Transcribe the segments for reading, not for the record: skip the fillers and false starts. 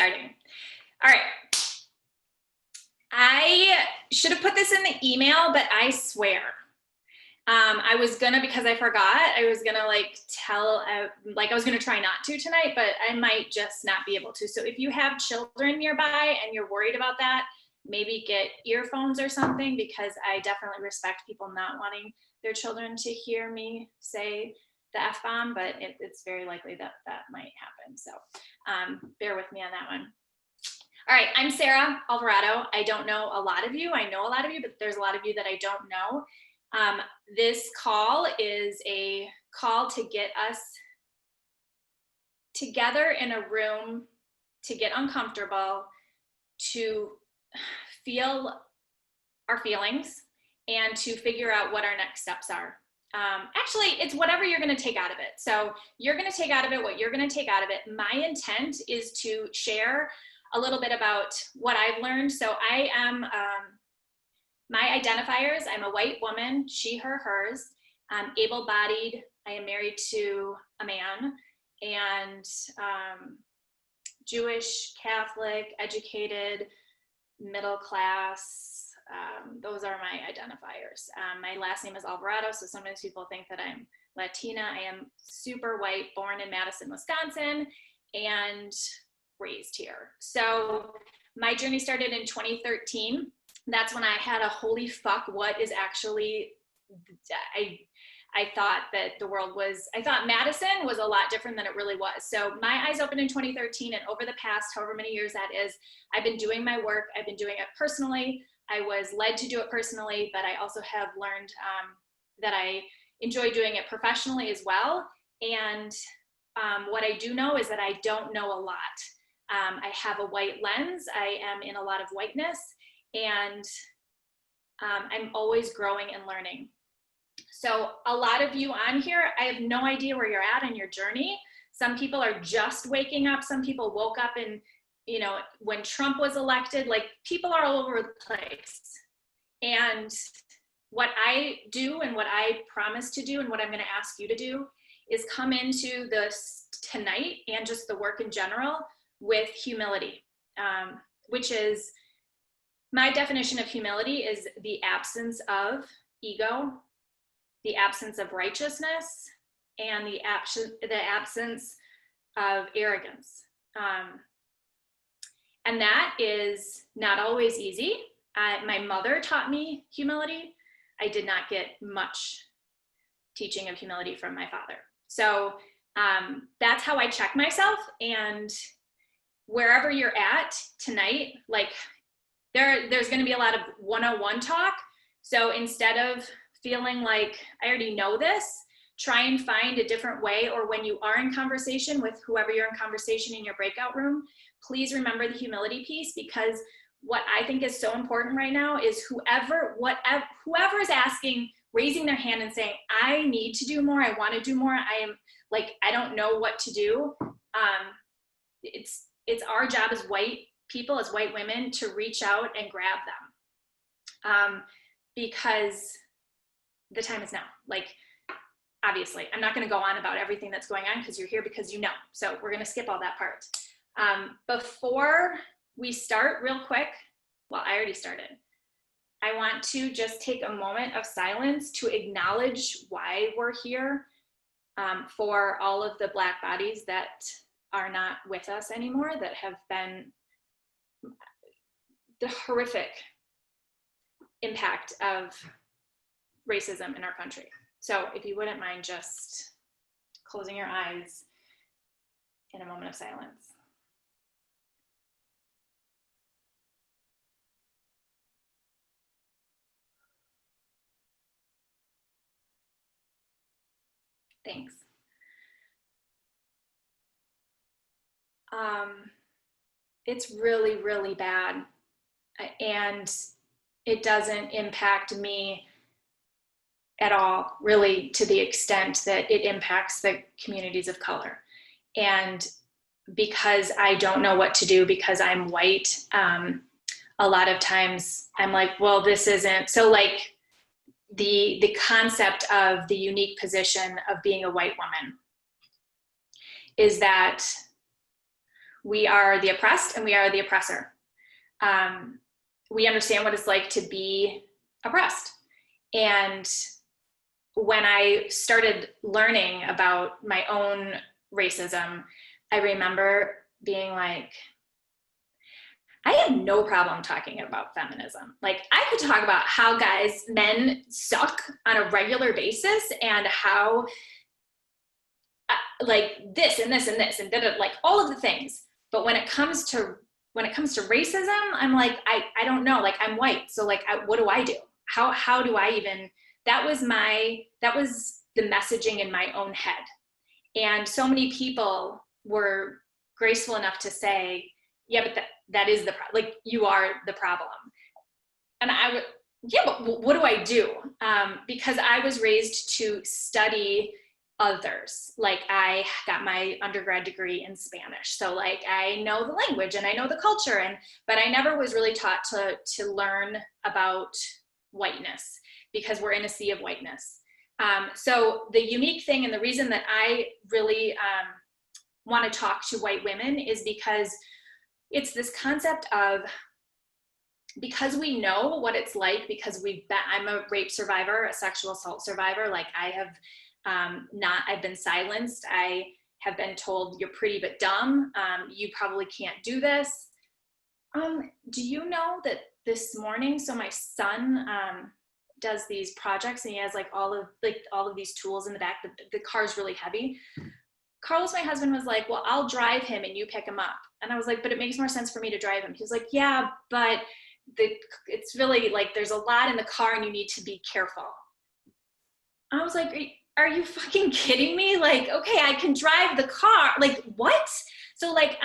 starting. All right. I should have put this in the email, but I swear. I was gonna, because I forgot, I was gonna like tell, like I was gonna try not to tonight, but I might just not be able to. So if you have children nearby and you're worried about that, maybe get earphones or something, because I definitely respect people not wanting their children to hear me say the F-bomb, but it's very likely that that might happen. So bear with me on that one. All right, I'm Sara Alvarado. I don't know a lot of you. I know a lot of you, but there's a lot of you that I don't know. This call is a call to get us together in a room, to get uncomfortable, to feel our feelings, and to figure out what our next steps are. Actually, it's whatever you're going to take out of it. So you're going to take out of it what you're going to take out of it. My intent is to share a little bit about what I've learned. So I am, my identifiers, I'm a white woman, she, her, hers. I'm able-bodied. I am married to a man, and Jewish, Catholic, educated, middle class. Those are my identifiers. My last name is Alvarado, so sometimes people think that I'm Latina. I am super white, born in Madison, Wisconsin, and raised here. So my journey started in 2013. That's when I had a holy fuck, what is actually, I thought that the world was, I thought Madison was a lot different than it really was. So my eyes opened in 2013, and over the past however many years that is, I've been doing my work. I've been doing it personally. I was led to do it personally, but I also have learned that I enjoy doing it professionally as well. And what I do know is that I don't know a lot. I have a white lens. I am in a lot of whiteness, and I'm always growing and learning. So a lot of you on here, I have no idea where you're at in your journey. Some people are just waking up. Some people woke up and, you know, when Trump was elected, like people are all over the place. And what I do and what I promise to do and what I'm going to ask you to do is come into this tonight and just the work in general with humility, which is, my definition of humility is the absence of ego, the absence of righteousness, and the absence of arrogance. And that is not always easy. My mother taught me humility. I did not get much teaching of humility from my father. So that's how I check myself. And wherever you're at tonight, like there's going to be a lot of 101 talk. So instead of feeling like I already know this, try and find a different way. Or when you are in conversation with whoever you're in conversation in your breakout room, please remember the humility piece, because what I think is so important right now is whoever is asking, raising their hand and saying, I need to do more, I want to do more, I am like, I don't know what to do. It's our job as white people, as white women, to reach out and grab them, because the time is now. Like, obviously, I'm not going to go on about everything that's going on because you're here because you know. So we're going to skip all that part. Before we start, real quick, well, I already started. I want to just take a moment of silence to acknowledge why we're here, for all of the Black bodies that are not with us anymore, that have been the horrific impact of racism in our country. So if you wouldn't mind just closing your eyes in a moment of silence. Thanks. It's really, really bad. And it doesn't impact me at all, really, to the extent that it impacts the communities of color. And because I don't know what to do, because I'm white, a lot of times I'm like, well, this isn't, so like the concept of the unique position of being a white woman is that We are the oppressed and we are the oppressor. We understand what it's like to be oppressed. And when I started learning about my own racism, I remember being like, I have no problem talking about feminism. Like, I could talk about how men suck on a regular basis and how like this and this and this and like all of the things. But when it comes to racism, I'm like, I don't know, like I'm white. So like, what do I do? How do I even, that was the messaging in my own head. And so many people were graceful enough to say, yeah, but that is like, you are the problem. And I would, yeah, but what do I do? Because I was raised to study others. Like, I got my undergrad degree in Spanish. So like, I know the language and I know the culture, but I never was really taught to learn about whiteness, because we're in a sea of whiteness. So the unique thing, and the reason that I really want to talk to white women, is because it's this concept of, because we know what it's like, because I'm a rape survivor, a sexual assault survivor. Like, I have I've been silenced. I have been told, you're pretty but dumb. You probably can't do this. Do you know that this morning, so my son does these projects, and he has like all of these tools in the back. The car's really heavy. Carlos, my husband, was like, well, I'll drive him and you pick him up. And I was like, but it makes more sense for me to drive him. He was like, yeah, but it's really like, there's a lot in the car and you need to be careful. I was like, are you fucking kidding me? Like, okay, I can drive the car. Like, what? So like,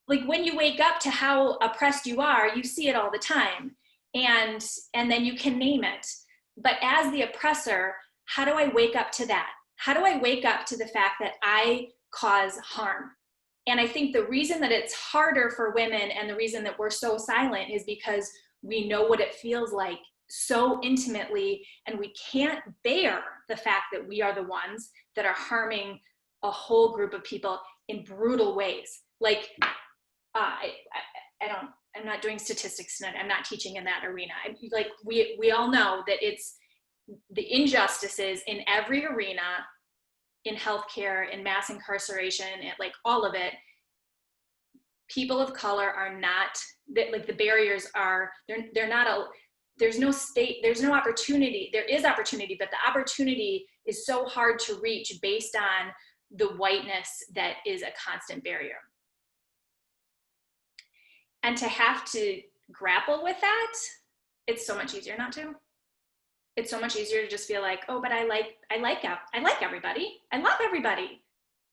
when you wake up to how oppressed you are, you see it all the time. And then you can name it. But as the oppressor, how do I wake up to that? How do I wake up to the fact that I cause harm? And I think the reason that it's harder for women, and the reason that we're so silent, is because we know what it feels like so intimately, and we can't bear the fact that we are the ones that are harming a whole group of people in brutal ways. Like, I'm not doing statistics tonight. I'm not teaching in that arena. Like, we all know that it's the injustices in every arena, in healthcare, in mass incarceration, and like all of it. People of color are not, like, the barriers are, they're not there's no opportunity. There is opportunity, but the opportunity is so hard to reach based on the whiteness that is a constant barrier. And to have to grapple with that, it's so much easier not to. It's so much easier to just feel like, oh, but I like everybody. I love everybody.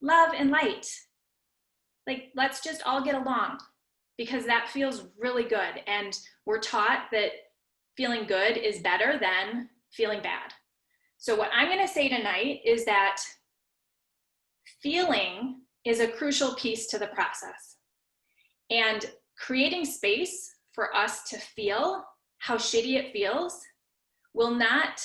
Love and light. Like, let's just all get along, because that feels really good. And we're taught that feeling good is better than feeling bad. So what I'm going to say tonight is that feeling is a crucial piece to the process. And creating space for us to feel how shitty it feels will not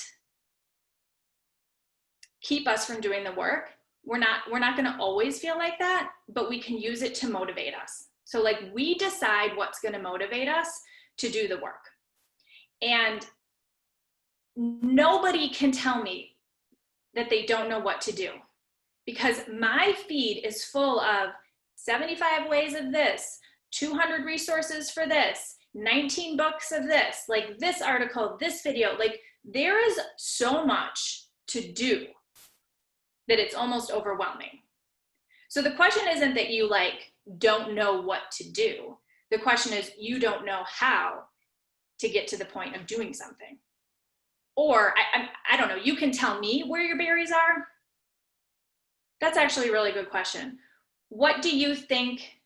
keep us from doing the work. We're not going to always feel like that, but we can use it to motivate us. So like, we decide what's going to motivate us to do the work. And nobody can tell me that they don't know what to do, because my feed is full of 75 ways of this, 200 resources for this, 19 books of this, like this article, this video. Like, there is so much to do that it's almost overwhelming. So the question isn't that you like don't know what to do. The question is, you don't know how to get to the point of doing something. Or I don't know, you can tell me where your barriers are. That's actually a really good question. What do you think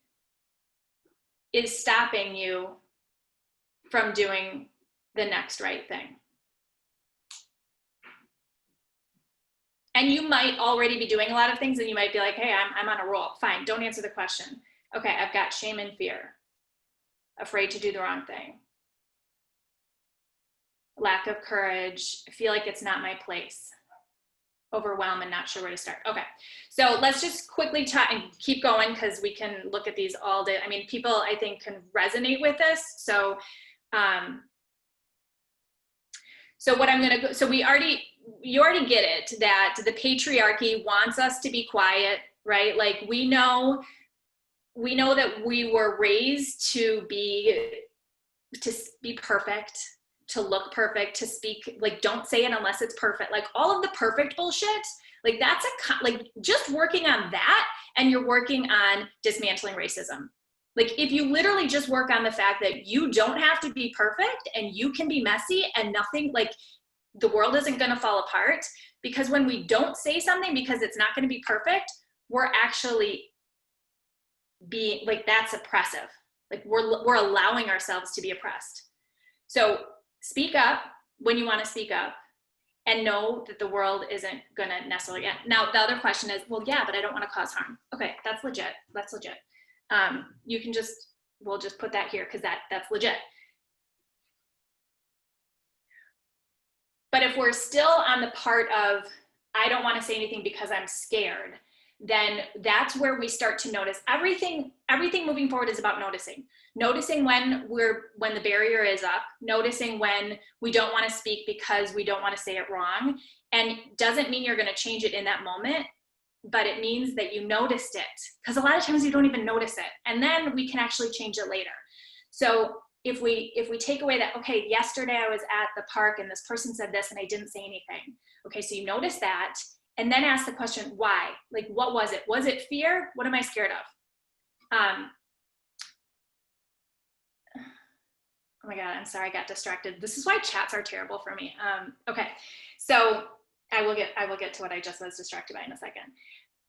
is stopping you from doing the next right thing? And you might already be doing a lot of things, and you might be like, hey, I'm on a roll. Fine, don't answer the question. Okay, I've got shame and fear, afraid to do the wrong thing, lack of courage, I feel like it's not my place. Overwhelmed and not sure where to start. Okay, so let's just quickly talk and keep going because we can look at these all day. I mean, people I think can resonate with this. So, so what I'm gonna go, so you already get it that the patriarchy wants us to be quiet, right? Like we know that we were raised to be perfect, to look perfect, to speak, like, don't say it unless it's perfect. Like all of the perfect bullshit, like that's like just working on that and you're working on dismantling racism. Like if you literally just work on the fact that you don't have to be perfect and you can be messy and nothing, like the world isn't going to fall apart, because when we don't say something because it's not going to be perfect, we're actually being like, that's oppressive. Like we're allowing ourselves to be oppressed. So speak up when you want to speak up and know that the world isn't going to necessarily end. Now, the other question is, well, yeah, but I don't want to cause harm. Okay, that's legit. That's legit. You can just, we'll just put that here because that's legit. But if we're still on the part of, I don't want to say anything because I'm scared, then that's where we start to notice everything moving forward is about noticing when the barrier is up, noticing when we don't want to speak because we don't want to say it wrong. And doesn't mean you're going to change it in that moment, but it means that you noticed it, because a lot of times you don't even notice it, and then we can actually change it later. So if we take away that, okay, yesterday I was at the park and this person said this and I didn't say anything. Okay, so you notice that, and then ask the question, why? Like, what was it? Was it fear? What am I scared of? Oh my God, I'm sorry, I got distracted. This is why chats are terrible for me. Okay, so I will get to what I just was distracted by in a second.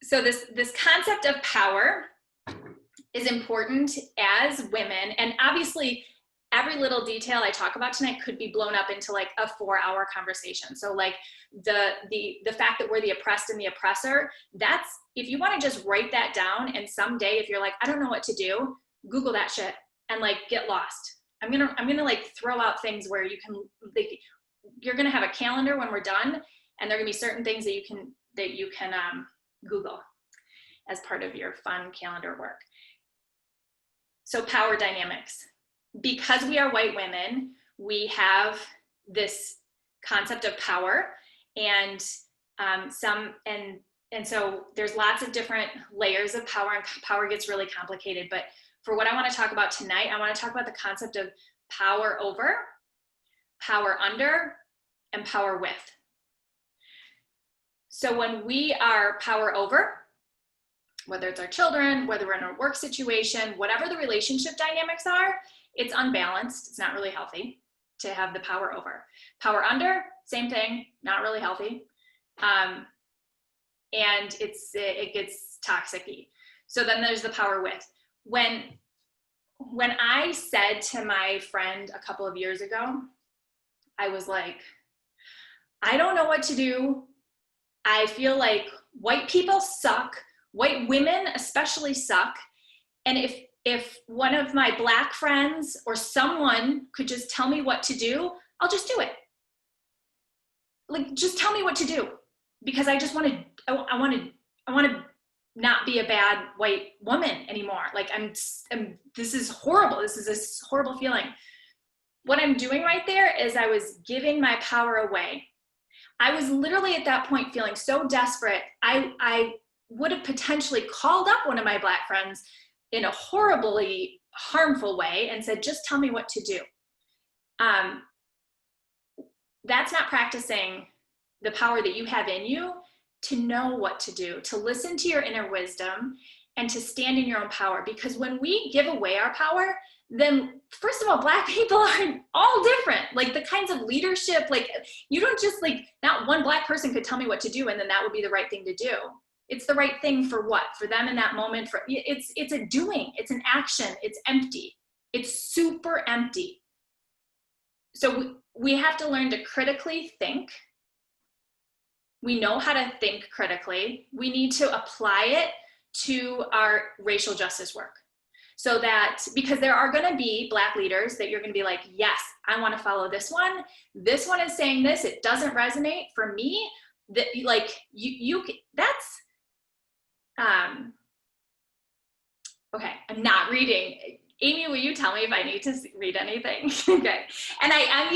So this concept of power is important as women, and obviously every little detail I talk about tonight could be blown up into like a 4-hour conversation. So like the fact that we're the oppressed and the oppressor, that's, if you want to just write that down, and someday if you're like, I don't know what to do, Google that shit and like get lost. I'm gonna like throw out things where you can, like, you're gonna have a calendar when we're done, and there are gonna be certain things that you can Google as part of your fun calendar work. So power dynamics. Because we are white women, we have this concept of power, and so there's lots of different layers of power, and power gets really complicated. But for what I want to talk about tonight, I want to talk about the concept of power over, power under, and power with. So when we are power over, whether it's our children, whether we're in a work situation, whatever the relationship dynamics are, it's unbalanced. It's not really healthy to have the power over. Power under, same thing, not really healthy. And it gets toxic-y. So then there's the power with. When I said to my friend a couple of years ago, I was like, I don't know what to do. I feel like white people suck. White women especially suck. And if one of my Black friends or someone could just tell me what to do, I'll just do it. Like, just tell me what to do, because I just want to not be a bad white woman anymore. Like this is horrible. This is a horrible feeling. What I'm doing right there is I was giving my power away. I was literally at that point feeling so desperate. I would have potentially called up one of my Black friends in a horribly harmful way and said, just tell me what to do. That's not practicing the power that you have in you to know what to do, to listen to your inner wisdom, and to stand in your own power. Because when we give away our power, then first of all, Black people are all different. Like the kinds of leadership, like you don't just like, not one Black person could tell me what to do and then that would be the right thing to do. It's the right thing for what? For them in that moment. It's a doing, it's an action, it's empty. It's super empty. So we have to learn to critically think. We know how to think critically. We need to apply it to our racial justice work. So that, because there are going to be Black leaders that you're going to be like, yes, I want to follow this one. This one is saying this. It doesn't resonate for me. that like that's, okay, I'm not reading. Amy, will you tell me if I need to read anything? Okay. And I am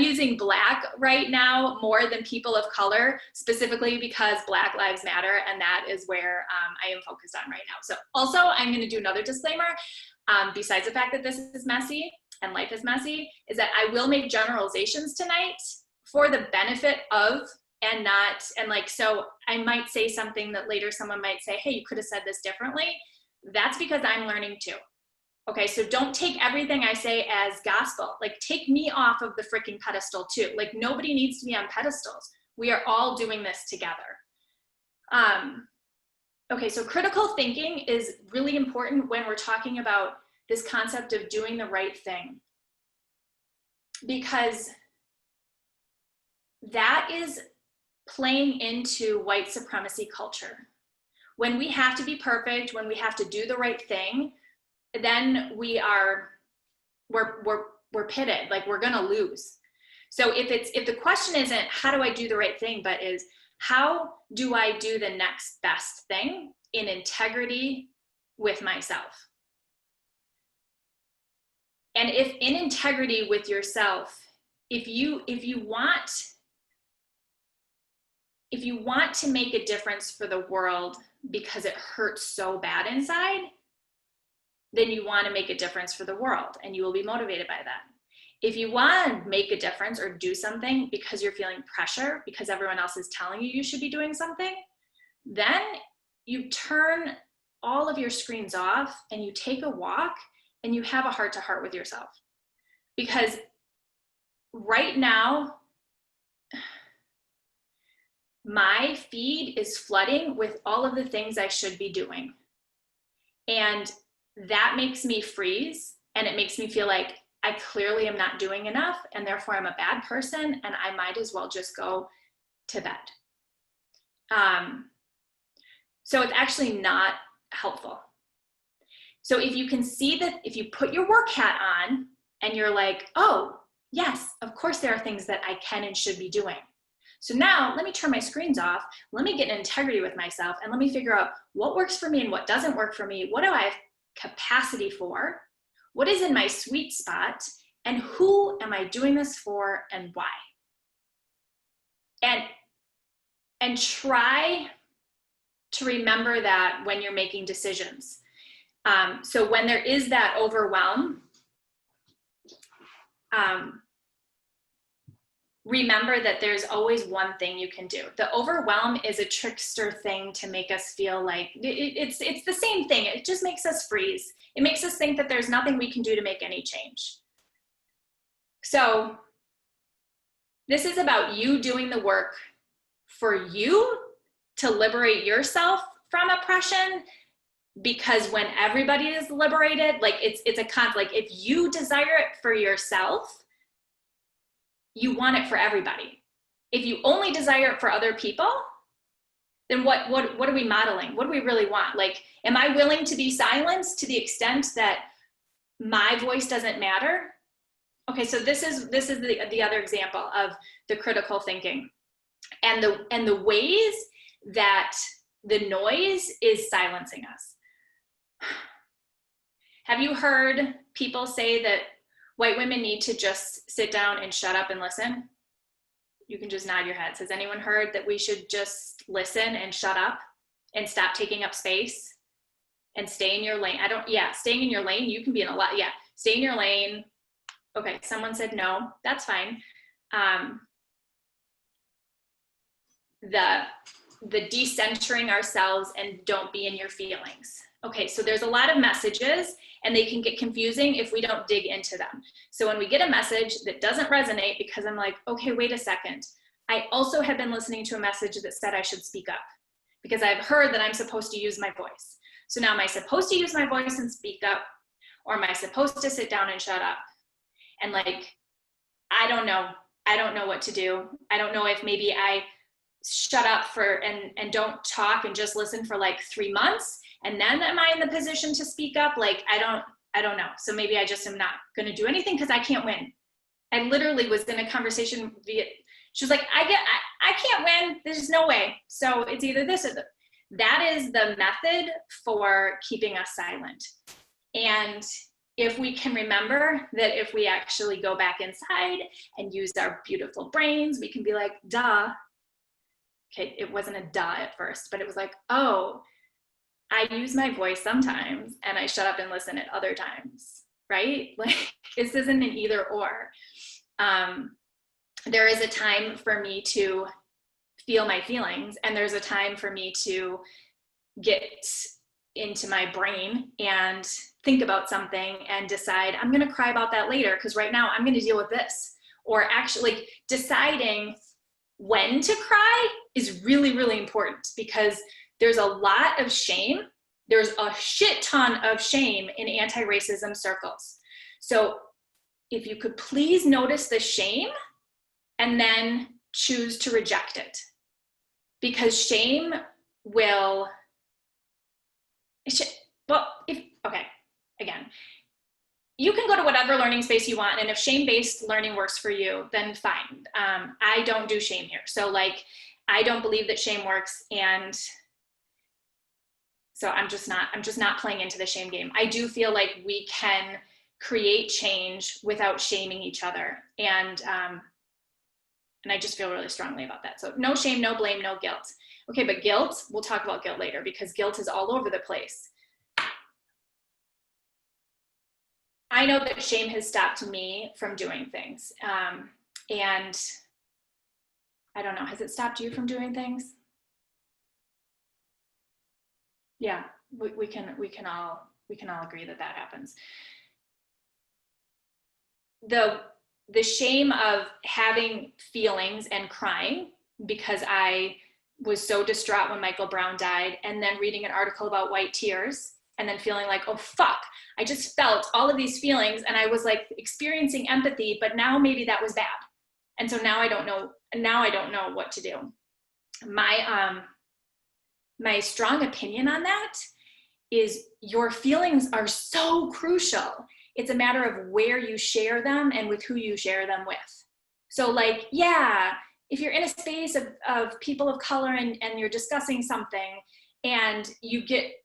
using Black right now more than people of color, specifically because Black Lives Matter, and that is where I am focused on right now. So also, I'm going to do another disclaimer, besides the fact that this is messy and life is messy, is that I will make generalizations tonight for the benefit of, and not, and like, so I might say something that later someone might say, hey, you could have said this differently. That's because I'm learning too. Okay, so don't take everything I say as gospel. Like, take me off of the freaking pedestal too. Like, nobody needs to be on pedestals. We are all doing this together. Okay, so critical thinking is really important when we're talking about this concept of doing the right thing, because that is playing into white supremacy culture. When we have to be perfect, when we have to do the right thing, then we're pitted, like we're gonna lose. So if the question isn't how do I do the right thing, but is how do I do the next best thing in integrity with myself? And if in integrity with yourself, if you want to make a difference for the world because it hurts so bad inside, then you want to make a difference for the world and you will be motivated by that. If you want to make a difference or do something because you're feeling pressure because everyone else is telling you you should be doing something, then you turn all of your screens off and you take a walk and you have a heart-to-heart with yourself. Because right now, my feed is flooding with all of the things I should be doing. And that makes me freeze, and it makes me feel like I clearly am not doing enough, and therefore I'm a bad person, and I might as well just go to bed. So it's actually not helpful. So if you can see that, if you put your work hat on and you're like, oh, yes, of course there are things that I can and should be doing. So now let me turn my screens off, let me get in integrity with myself, and let me figure out what works for me and what doesn't work for me. What do I have capacity for? What is in my sweet spot? And who am I doing this for and why? And try to remember that when you're making decisions. So when there is that overwhelm, remember that there's always one thing you can do. The overwhelm is a trickster thing to make us feel like it's the same thing. It just makes us freeze. It makes us think that there's nothing we can do to make any change. So this is about you doing the work for you to liberate yourself from oppression, because when everybody is liberated, like it's a conflict. If you desire it for yourself, you want it for everybody. If you only desire it for other people, then what are we modeling? What do we really want? Like, am I willing to be silenced to the extent that my voice doesn't matter? Okay, so this is the other example of the critical thinking and the ways that the noise is silencing us. Have you heard people say that white women need to just sit down and shut up and listen? You can just nod your heads. Has anyone heard that we should just listen and shut up and stop taking up space and stay in your lane? Staying in your lane, you can be in a lot. Yeah, stay in your lane. Okay, someone said no, that's fine. The decentering ourselves and don't be in your feelings. Okay, so there's a lot of messages and they can get confusing if we don't dig into them. So when we get a message that doesn't resonate, because I'm like, okay, wait a second. I also have been listening to a message that said I should speak up because I've heard that I'm supposed to use my voice. So now am I supposed to use my voice and speak up, or am I supposed to sit down and shut up? And like, I don't know. I don't know what to do. I don't know if maybe I shut up and don't talk and just listen for like 3 months, and then am I in the position to speak up? Like, I don't know. So maybe I just am not going to do anything because I can't win. I literally was in a conversation She was like, I can't win. There's no way. So it's either this or that is the method for keeping us silent. And if we can remember that if we actually go back inside and use our beautiful brains, we can be like, duh. Okay, it wasn't a duh at first, but it was like, oh, I use my voice sometimes and I shut up and listen at other times, right? Like, this isn't an either or. There is a time for me to feel my feelings, and there's a time for me to get into my brain and think about something and decide I'm going to cry about that later because right now I'm going to deal with this. Or actually deciding when to cry is really, really important, because there's a lot of shame. There's a shit ton of shame in anti-racism circles. So if you could please notice the shame and then choose to reject it, because shame will, again, you can go to whatever learning space you want, and if shame-based learning works for you, then fine. I don't do shame here. So like, I don't believe that shame works, and so I'm just not playing into the shame game. I do feel like we can create change without shaming each other, and I just feel really strongly about that. So no shame, no blame, no guilt. Okay, but guilt, we'll talk about guilt later, because guilt is all over the place. I know that shame has stopped me from doing things. And I don't know, has it stopped you from doing things? Yeah, we can all agree that that happens. The shame of having feelings and crying because I was so distraught when Michael Brown died, and then reading an article about white tears, and then feeling like, oh fuck, I just felt all of these feelings and I was like experiencing empathy, but now maybe that was bad. And so now I don't know what to do. My strong opinion on that is your feelings are so crucial. It's a matter of where you share them and with who you share them with. So like, yeah, if you're in a space of people of color and you're discussing something and you get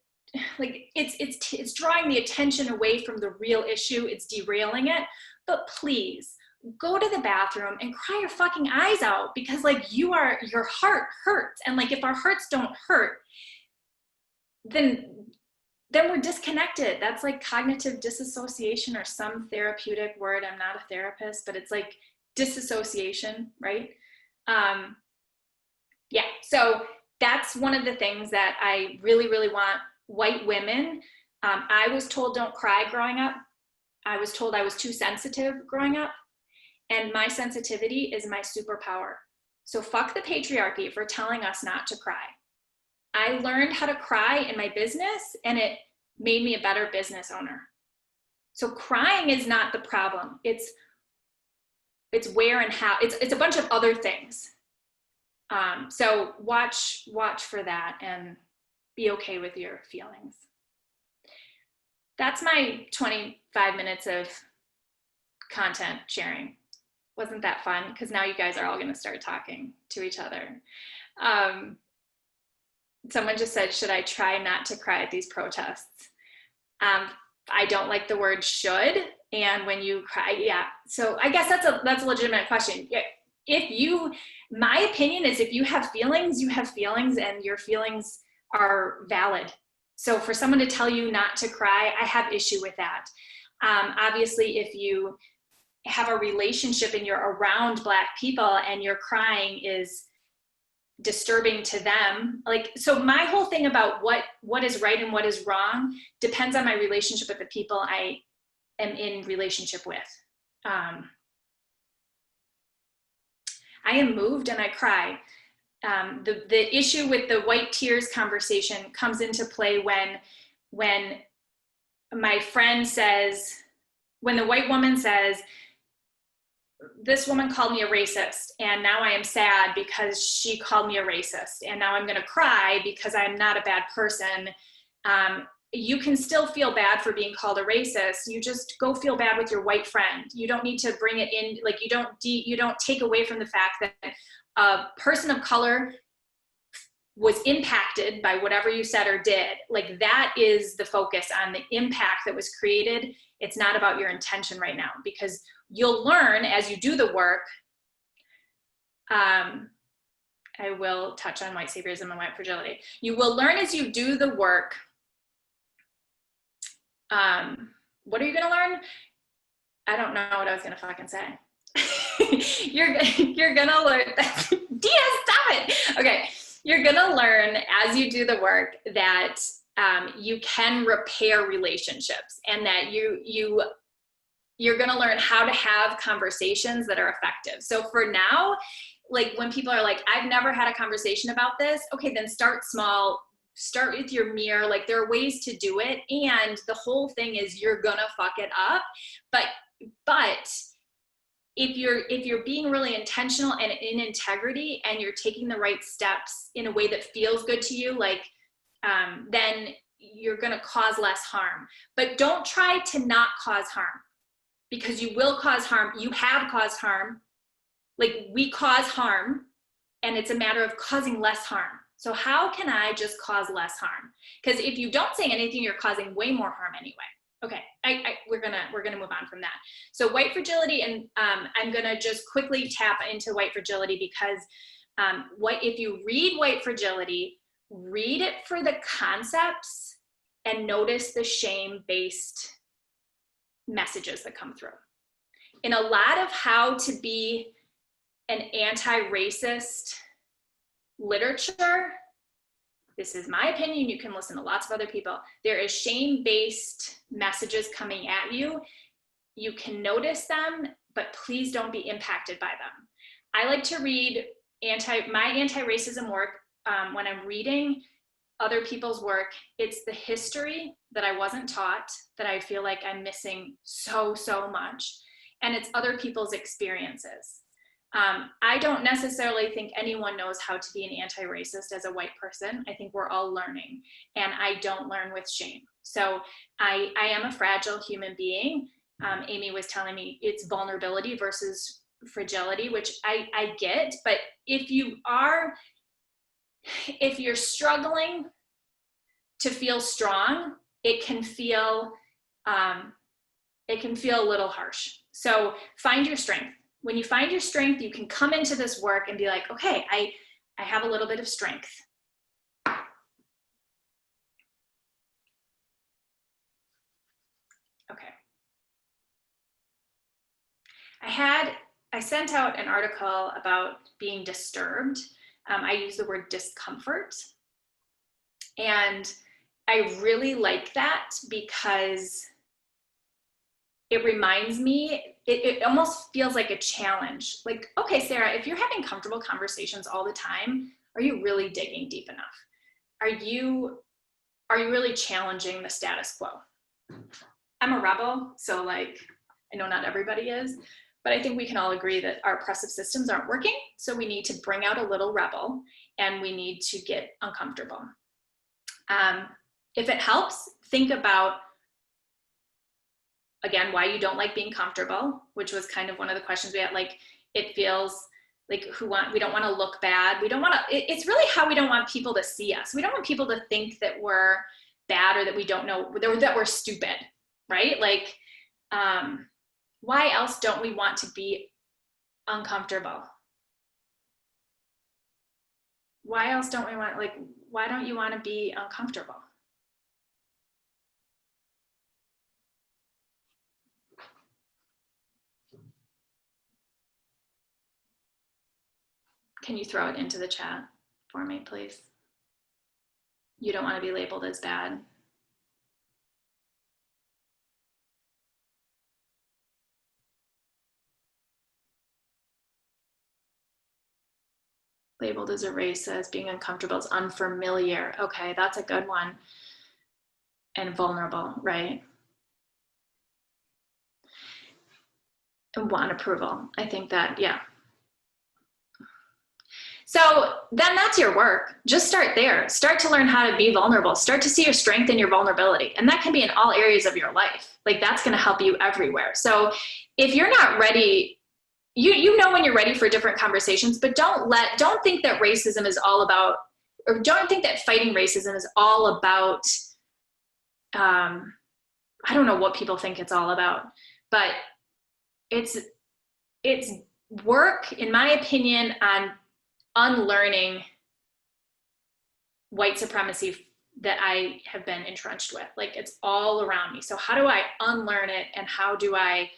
like, it's drawing the attention away from the real issue, it's derailing it, but please go to the bathroom and cry your fucking eyes out, because like your heart hurts. And like, if our hearts don't hurt, then we're disconnected. That's like cognitive disassociation or some therapeutic word. I'm not a therapist, but it's like disassociation, right? Yeah, so that's one of the things that I really, really want white women. I was told don't cry growing up. I was told I was too sensitive growing up, and my sensitivity is my superpower. So fuck the patriarchy for telling us not to cry. I learned how to cry in my business, and it made me a better business owner. So crying is not the problem. It's where and how. It's a bunch of other things. So watch for that and be okay with your feelings. That's my 25 minutes of content sharing. Wasn't that fun? Because now you guys are all going to start talking to each other. Someone just said, should I try not to cry at these protests? I don't like the word should. And when you cry, yeah. So I guess that's a legitimate question. My opinion is if you have feelings, and your feelings are valid. So for someone to tell you not to cry, I have issue with that. Obviously, if you have a relationship and you're around Black people and your crying is disturbing to them, like, so my whole thing about what is right and what is wrong depends on my relationship with the people I am in relationship with. I am moved and I cry. The issue with the white tears conversation comes into play when my friend says, when the white woman says, this woman called me a racist, and now I am sad because she called me a racist, and now I'm going to cry because I'm not a bad person. you can still feel bad for being called a racist. You just go feel bad with your white friend. You don't need to bring it in, like you don't take away from the fact that a person of color was impacted by whatever you said or did. Like that is the focus on the impact that was created. It's not about your intention right now, because you'll learn as you do the work. I will touch on white saviorism and white fragility. You will learn as you do the work. What are you gonna learn? I don't know what I was gonna fucking say. you're gonna learn, Dia, stop it. Okay, you're gonna learn as you do the work that you can repair relationships, and that you're gonna learn how to have conversations that are effective. So for now, like when people are like, I've never had a conversation about this, okay, then start small. Start with your mirror. Like there are ways to do it, and the whole thing is you're gonna fuck it up, but if you're being really intentional and in integrity, and you're taking the right steps in a way that feels good to you, like then you're gonna cause less harm. But don't try to not cause harm, because you will cause harm. You have caused harm. Like we cause harm, and it's a matter of causing less harm. So how can I just cause less harm? Because if you don't say anything, you're causing way more harm anyway. Okay, we're gonna move on from that. So white fragility, and I'm gonna just quickly tap into white fragility, because if you read white fragility, read it for the concepts and notice the shame-based messages that come through. In a lot of how to be an anti-racist literature, this is my opinion, you can listen to lots of other people, there is shame-based messages coming at you. You can notice them, but please don't be impacted by them. I like to read my anti-racism work when I'm reading other people's work. It's the history that I wasn't taught, that I feel like I'm missing so much, and it's other people's experiences. I don't necessarily think anyone knows how to be an anti-racist as a white person. I think we're all learning, and I don't learn with shame. So I am a fragile human being. Amy was telling me it's vulnerability versus fragility, which I get, but if you're struggling to feel strong, it can feel a little harsh. So find your strength. When you find your strength, you can come into this work and be like, okay, I have a little bit of strength. Okay. I sent out an article about being disturbed. I use the word discomfort. And I really like that, because it reminds me, it almost feels like a challenge. Like, okay, Sarah, if you're having comfortable conversations all the time, are you really digging deep enough? Are you really challenging the status quo? I'm a rebel, so like, I know not everybody is, but I think we can all agree that our oppressive systems aren't working. So we need to bring out a little rebel, and we need to get uncomfortable. If it helps, think about, again, why you don't like being comfortable, which was kind of one of the questions we had. Like, it feels like we don't want to look bad. We don't want to, it's really how we don't want people to see us. We don't want people to think that we're bad, or that we don't know, that we're stupid, right? Like, why else don't we want to be uncomfortable? Why else don't we want, like, why don't you want to be uncomfortable? Can you throw it into the chat for me, please? You don't want to be labeled as bad. Labeled as a racist, being uncomfortable is unfamiliar. Okay, that's a good one. And vulnerable, right? And want approval. I think that, yeah. So then that's your work. Just start there. Start to learn how to be vulnerable. Start to see your strength in your vulnerability. And that can be in all areas of your life. Like that's going to help you everywhere. So if you're not ready, you know when you're ready for different conversations, but don't think that racism is all about, or don't think that fighting racism is all about, I don't know what people think it's all about, but it's work, in my opinion, on unlearning white supremacy that I have been entrenched with. Like it's all around me. So how do I unlearn it, and how do I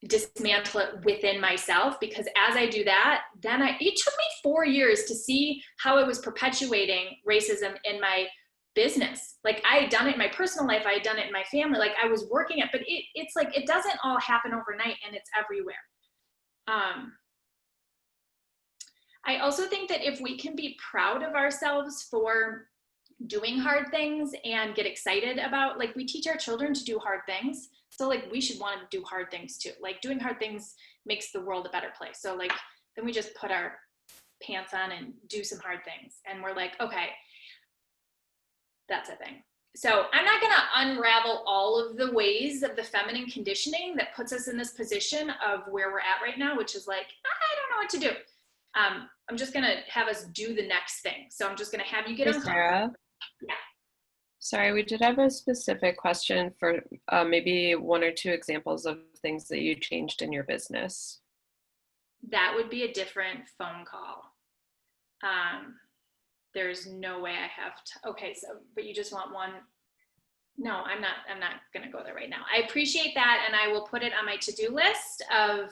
dismantle it within myself? Because as I do that, then it took me 4 years to see how it was perpetuating racism in my business. Like I had done it in my personal life, I had done it in my family, like I was working it, but it's like it doesn't all happen overnight, and it's everywhere. I also think that if we can be proud of ourselves for doing hard things and get excited about, like we teach our children to do hard things, so like we should want to do hard things too. Like doing hard things makes the world a better place. So like then we just put our pants on and do some hard things, and we're like, okay, that's a thing. So I'm not going to unravel all of the ways of the feminine conditioning that puts us in this position of where we're at right now, which is like, I don't know what to do. I'm just going to have us do the next thing. So I'm just going to have you get uncomfortable. Sarah? Yeah. Sorry, we did have a specific question for maybe 1 or 2 examples of things that you changed in your business. That would be a different phone call. There's no way I have to, okay, so, but you just want one. No, I'm not going to go there right now. I appreciate that. And I will put it on my to-do list of,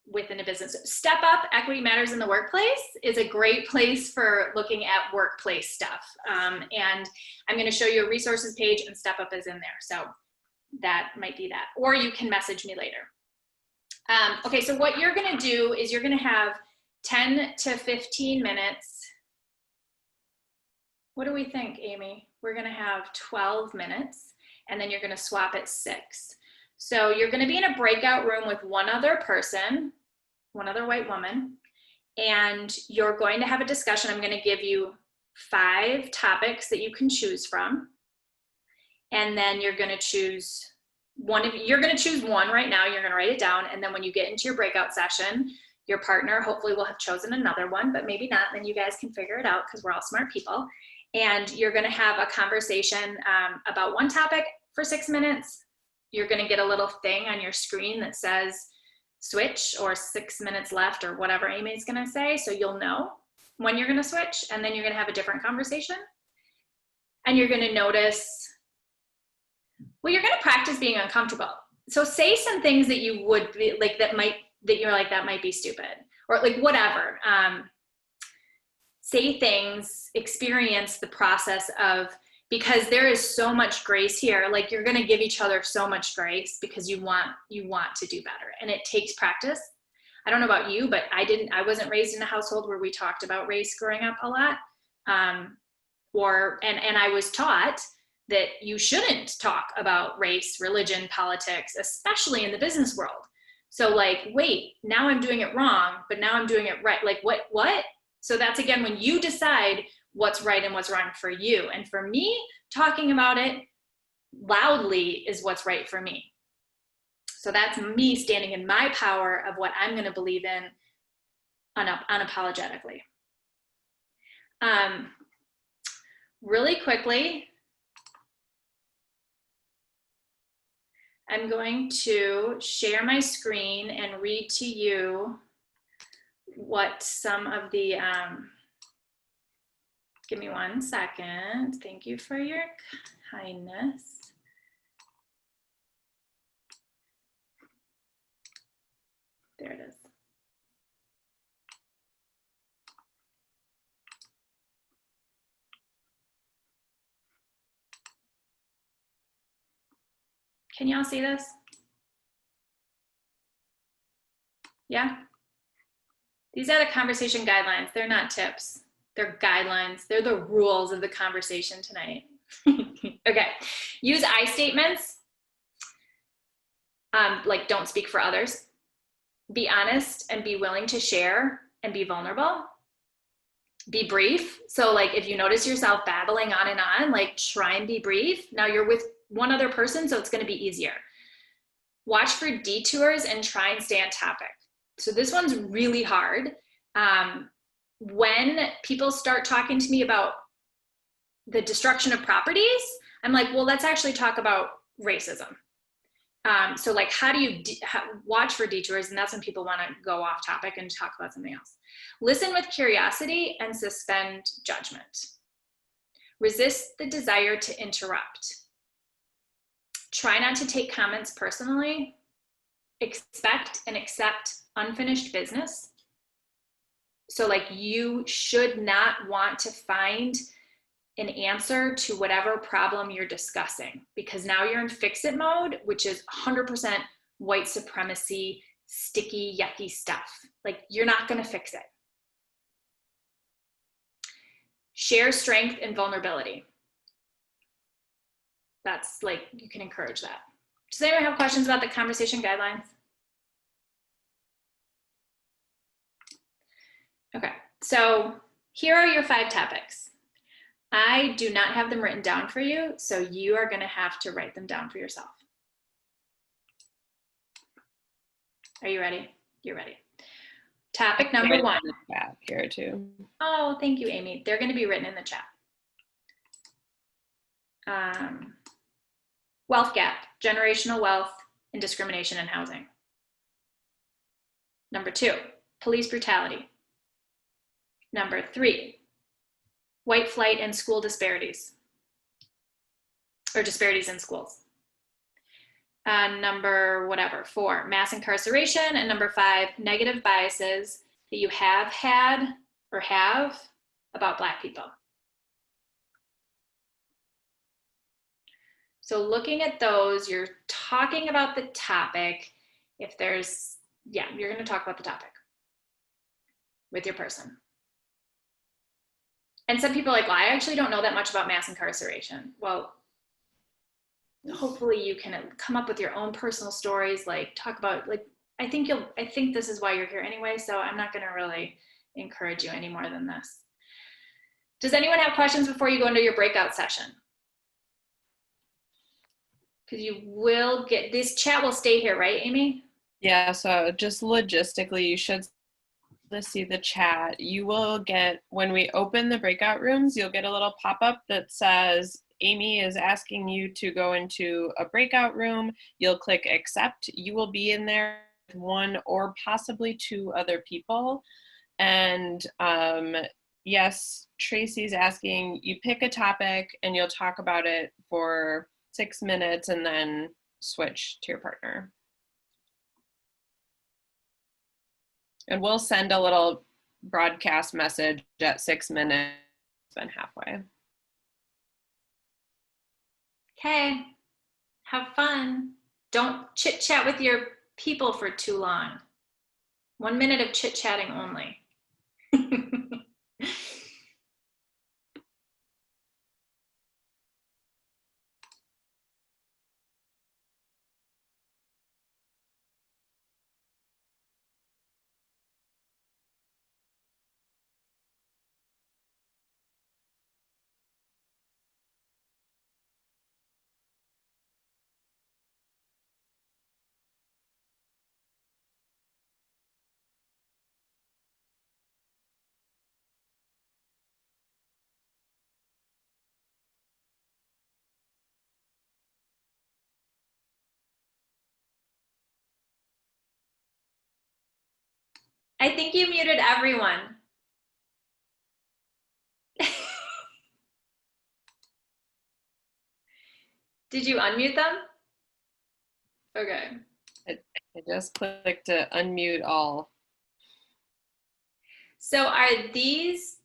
within a business. Step Up, Equity Matters in the Workplace is a great place for looking at workplace stuff. And I'm going to show you a resources page, and Step Up is in there. So that might be that, or you can message me later. Okay, so what you're going to do is you're going to have 10 to 15 minutes. What do we think, Amy? We're going to have 12 minutes, and then you're going to swap at 6. So you're going to be in a breakout room with one other person, one other white woman, and you're going to have a discussion. I'm going to give you 5 topics that you can choose from, and then you're going to choose one. You're going to choose one right now. You're going to write it down, and then when you get into your breakout session, your partner hopefully will have chosen another one, but maybe not. Then you guys can figure it out because we're all smart people. And you're going to have a conversation about one topic for 6 minutes. You're going to get a little thing on your screen that says switch or 6 minutes left or whatever Amy's going to say. So you'll know when you're going to switch, and then you're going to have a different conversation. And you're going to notice, well, you're going to practice being uncomfortable. So say some things that you would be like, that you're like, that might be stupid, or like whatever. Say things, experience the process of, because there is so much grace here. Like you're going to give each other so much grace because you want to do better, and it takes practice. I don't know about you, but I wasn't raised in a household where we talked about race growing up a lot. And I was taught that you shouldn't talk about race, religion, politics, especially in the business world. So like, wait, now I'm doing it wrong, but now I'm doing it right. Like what? So that's, again, when you decide what's right and what's wrong for you. And for me, talking about it loudly is what's right for me. So that's me standing in my power of what I'm going to believe in unapologetically. Really quickly, I'm going to share my screen and read to you what some of the, give me 1 second. Thank you for your kindness. There it is. Can y'all see this? Yeah? These are the conversation guidelines. They're not tips. They're guidelines. They're the rules of the conversation tonight. Okay. Use I statements. Like don't speak for others. Be honest and be willing to share and be vulnerable. Be brief. So like if you notice yourself babbling on and on, like try and be brief. Now you're with one other person, so it's going to be easier. Watch for detours and try and stay on topic. So this one's really hard. When people start talking to me about the destruction of properties, I'm like, well, let's actually talk about racism. So like, how do you watch for detours? And that's when people want to go off topic and talk about something else. Listen with curiosity and suspend judgment. Resist the desire to interrupt. Try not to take comments personally. Expect and accept unfinished business. So like you should not want to find an answer to whatever problem you're discussing, because now you're in fix-it mode, which is 100% white supremacy, sticky, yucky stuff. Like you're not going to fix it. Share strength and vulnerability. That's like, you can encourage that. Does anyone have questions about the conversation guidelines? Okay, so here are your 5 topics. I do not have them written down for you, so you are going to have to write them down for yourself. Are you ready? You're ready. Topic number 1. Chat here too. Oh, thank you, Amy. They're going to be written in the chat. Wealth gap, generational wealth, and discrimination in housing. Number 2, police brutality. Number 3, white flight and school disparities, or disparities in schools. Number 4, mass incarceration. And number 5, negative biases that you have had or have about Black people. So looking at those, you're talking about the topic. If there's, yeah, you're going to talk about the topic with your person. And some people are like, well, I actually don't know that much about mass incarceration. Well, hopefully you can come up with your own personal stories, like talk about, like, I think this is why you're here anyway, so I'm not going to really encourage you any more than this. Does anyone have questions before you go into your breakout session? Because you will get, this chat will stay here, right, Amy? Yeah, so just logistically, you should see the chat. You will get, when we open the breakout rooms, you'll get a little pop-up that says, Amy is asking you to go into a breakout room. You'll click accept. You will be in there with 1 or possibly 2 other people. And yes, Tracy's asking, you pick a topic and you'll talk about it for 6 minutes and then switch to your partner. And we'll send a little broadcast message at 6 minutes, then halfway. Okay, have fun. Don't chit chat with your people for too long. 1 minute of chit chatting only. I think you muted everyone. Did you unmute them? Okay. I just clicked to unmute all. So are these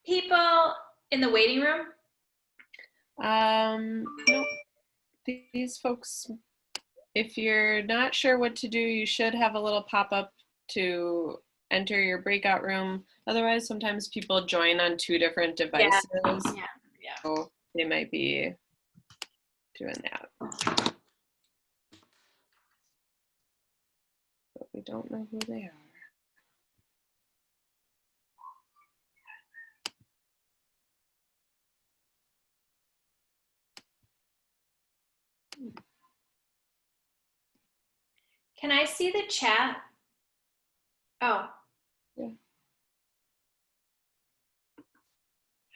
people in the waiting room? Nope. These folks, if you're not sure what to do, you should have a little pop-up to enter your breakout room. Otherwise, sometimes people join on 2 different devices. Yeah. So they might be doing that. But we don't know who they are. Can I see the chat? Oh,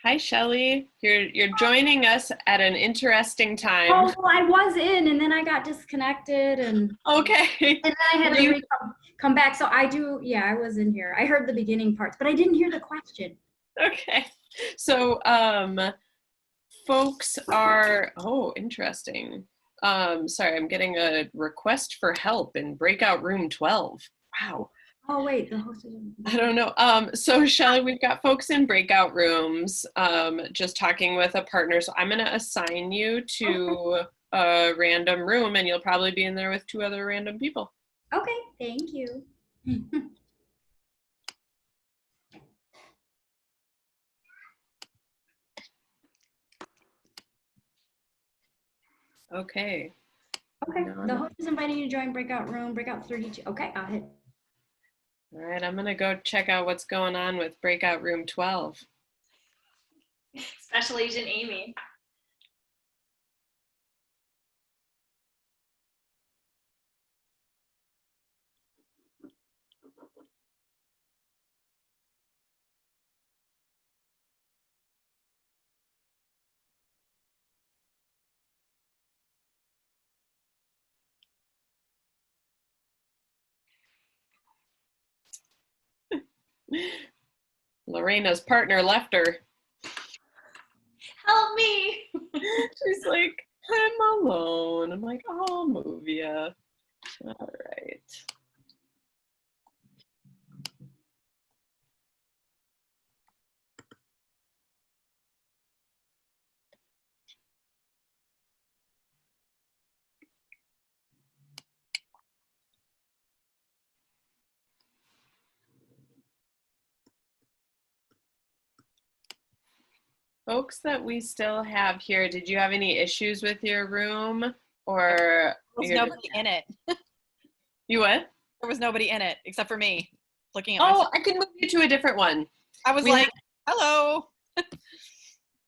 Hi, Shelley. You're joining us at an interesting time. Oh, well, I was in and then I got disconnected and Okay. then I had to come back. So I do, yeah, I was in here. I heard the beginning parts, but I didn't hear the question. Okay. So, folks are, oh, interesting. Sorry, I'm getting a request for help in breakout room 12. Wow. Oh, wait, the host is. I don't know. So Shelley, we've got folks in breakout rooms, just talking with a partner. So I'm going to assign you to a random room and you'll probably be in there with 2 other random people. Okay, thank you. Okay. Okay, the host is inviting you to join breakout room, breakout 32. Okay, I'll hit. All right, I'm going to go check out what's going on with breakout room 12. Special Agent Amy. Lorena's partner left her. Help me. She's like, I'm alone. I'm like, I'll move you. All right. Folks that we still have here, did you have any issues with your room or there was nobody in it? You what? There was nobody in it except for me looking at Oh, I can move you to a different one. I was like, hello.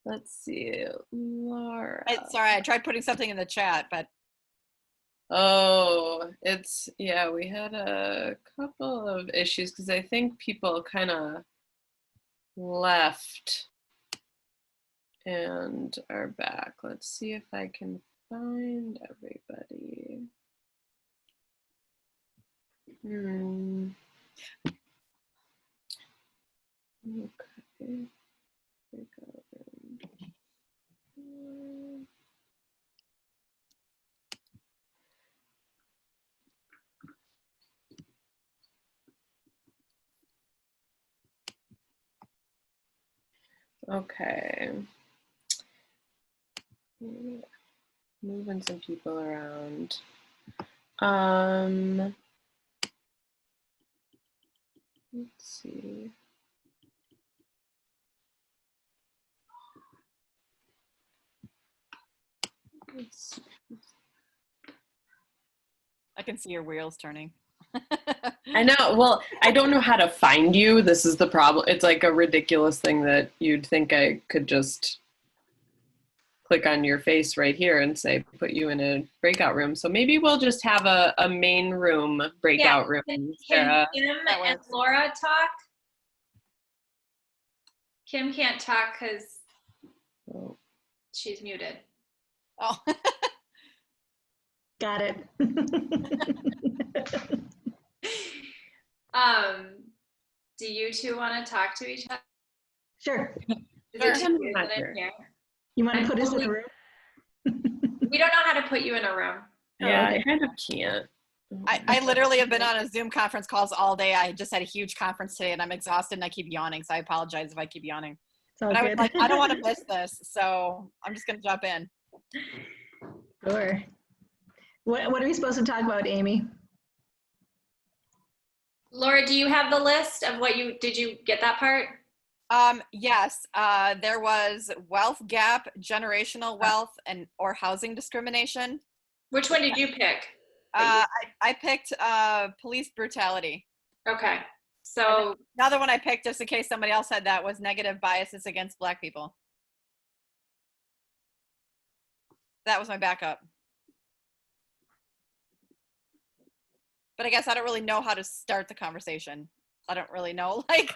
Let's see, Laura. Sorry, I tried putting something in the chat, but oh, yeah, we had a couple of issues because I think people kind of left and are back. Let's see if I can find everybody. Okay. Okay. Moving some people around. Let's see. I can see your wheels turning. I know. Well, I don't know how to find you. This is the problem. It's like a ridiculous thing that you'd think I could just click on your face right here and say, put you in a breakout room. So maybe we'll just have a main room breakout room. Can Sarah. Kim and Laura talk? Kim can't talk because she's muted. Oh. Got it. Do you 2 want to talk to each other? Sure. You want to put us in a room? We don't know how to put you in a room. Yeah, I kind of can't. I literally have been on a Zoom conference calls all day. I just had a huge conference today and I'm exhausted and I keep yawning. So I apologize if I keep yawning. But I was like, I don't want to miss this. So I'm just going to jump in. Sure. What are we supposed to talk about, Amy? Laura, do you have the list of did you get that part? Yes, there was wealth gap, generational wealth, or housing discrimination. Which one did you pick? I picked police brutality. Okay. So another one I picked, just in case somebody else had that, was negative biases against Black people. That was my backup. but I guess I don't really know how to start the conversation. I don't really know, like,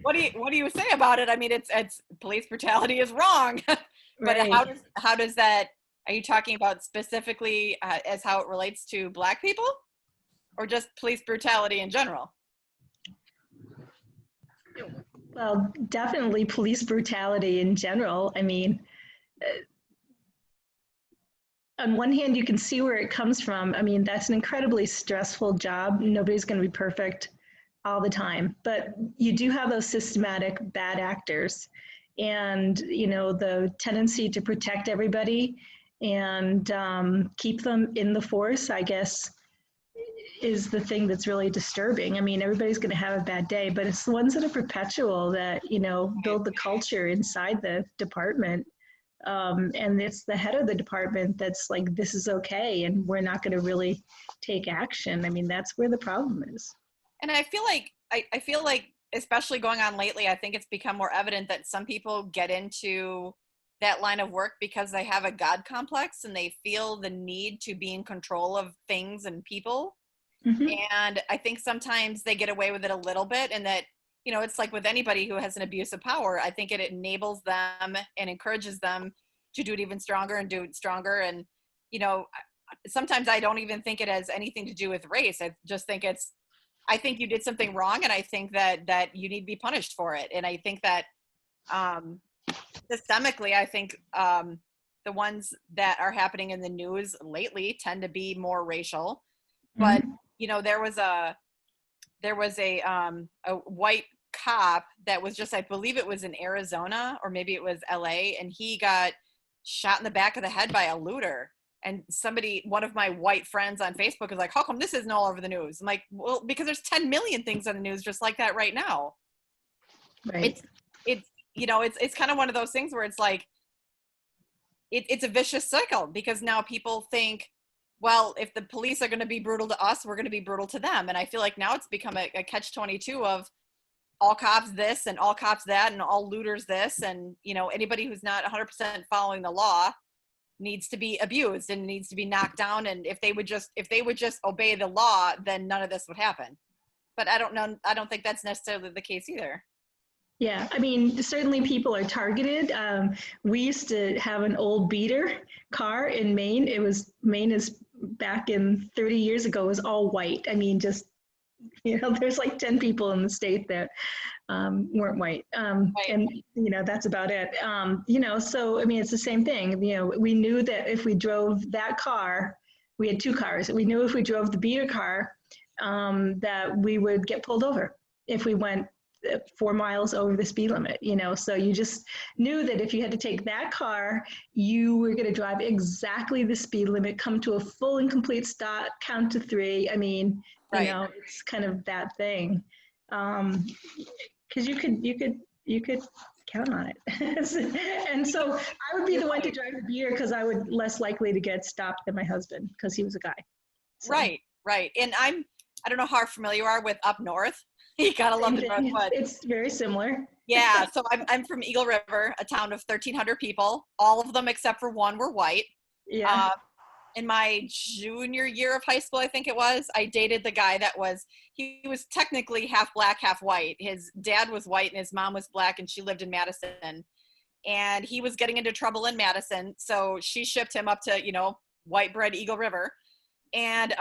what do you say about it? I mean, it's police brutality is wrong, but Right. how does that? Are you talking about specifically as how it relates to Black people, or just police brutality in general? Well, definitely police brutality in general. I mean, on one hand, you can see where it comes from. I mean, that's an incredibly stressful job. Nobody's going to be perfect all the time, but you do have those systematic bad actors, and the tendency to protect everybody and keep them in the force, I guess, is the thing that's really disturbing. I mean, everybody's going to have a bad day, but it's the ones that are perpetual that build the culture inside the department. And it's the head of the department that's like, this is okay, and we're not going to really take action. I mean, that's where the problem is. And I feel like, especially going on lately, I think it's become more evident that some people get into that line of work because they have a God complex and they feel the need to be in control of things and people. Mm-hmm. And I think sometimes they get away with it a little bit, and that, it's like with anybody who has an abuse of power, I think it enables them and encourages them to do it even stronger and do it stronger. And, sometimes I don't even think it has anything to do with race. I just think I think you did something wrong, and I think that you need to be punished for it. And I think that systemically, I think the ones that are happening in the news lately tend to be more racial. But there was a white cop that was just, I believe it was in Arizona or maybe it was LA, and he got shot in the back of the head by a looter. And one of my white friends on Facebook is like, how come this isn't all over the news? I'm like, well, because there's 10 million things on the news just like that right now. Right. It's kind of one of those things where it's like, it's a vicious cycle, because now people think, well, if the police are going to be brutal to us, we're going to be brutal to them. And I feel like now it's become a catch-22 of all cops this and all cops that and all looters this. And, anybody who's not 100% following the law needs to be abused and needs to be knocked down. And if they would just obey the law, then none of this would happen. But I don't think that's necessarily the case either. Yeah, I mean, certainly people are targeted. We used to have an old beater car in Maine. Maine is back in 30 years ago, was all white. I mean, just, there's like 10 people in the state that weren't white. Right. And, that's about it. So, I mean, it's the same thing. We knew that if we drove that car, we had two cars. We knew if we drove the beater car, that we would get pulled over if we went 4 miles over the speed limit, so you just knew that if you had to take that car, you were going to drive exactly the speed limit, come to a full and complete stop, count to 3. I mean, Right. It's kind of that thing. Because you could count on it. And so I would be the one to drive the beater because I would less likely to get stopped than my husband because he was a guy. So. Right. And I don't know how familiar you are with up north. You gotta love the Northwoods. It's very similar. Yeah, so I'm from Eagle River, a town of 1,300 people. All of them except for one were white. Yeah. In my junior year of high school, I think it was, I dated the guy he was technically half black, half white. His dad was white and his mom was black, and she lived in Madison. And he was getting into trouble in Madison, so she shipped him up to, white bread Eagle River. And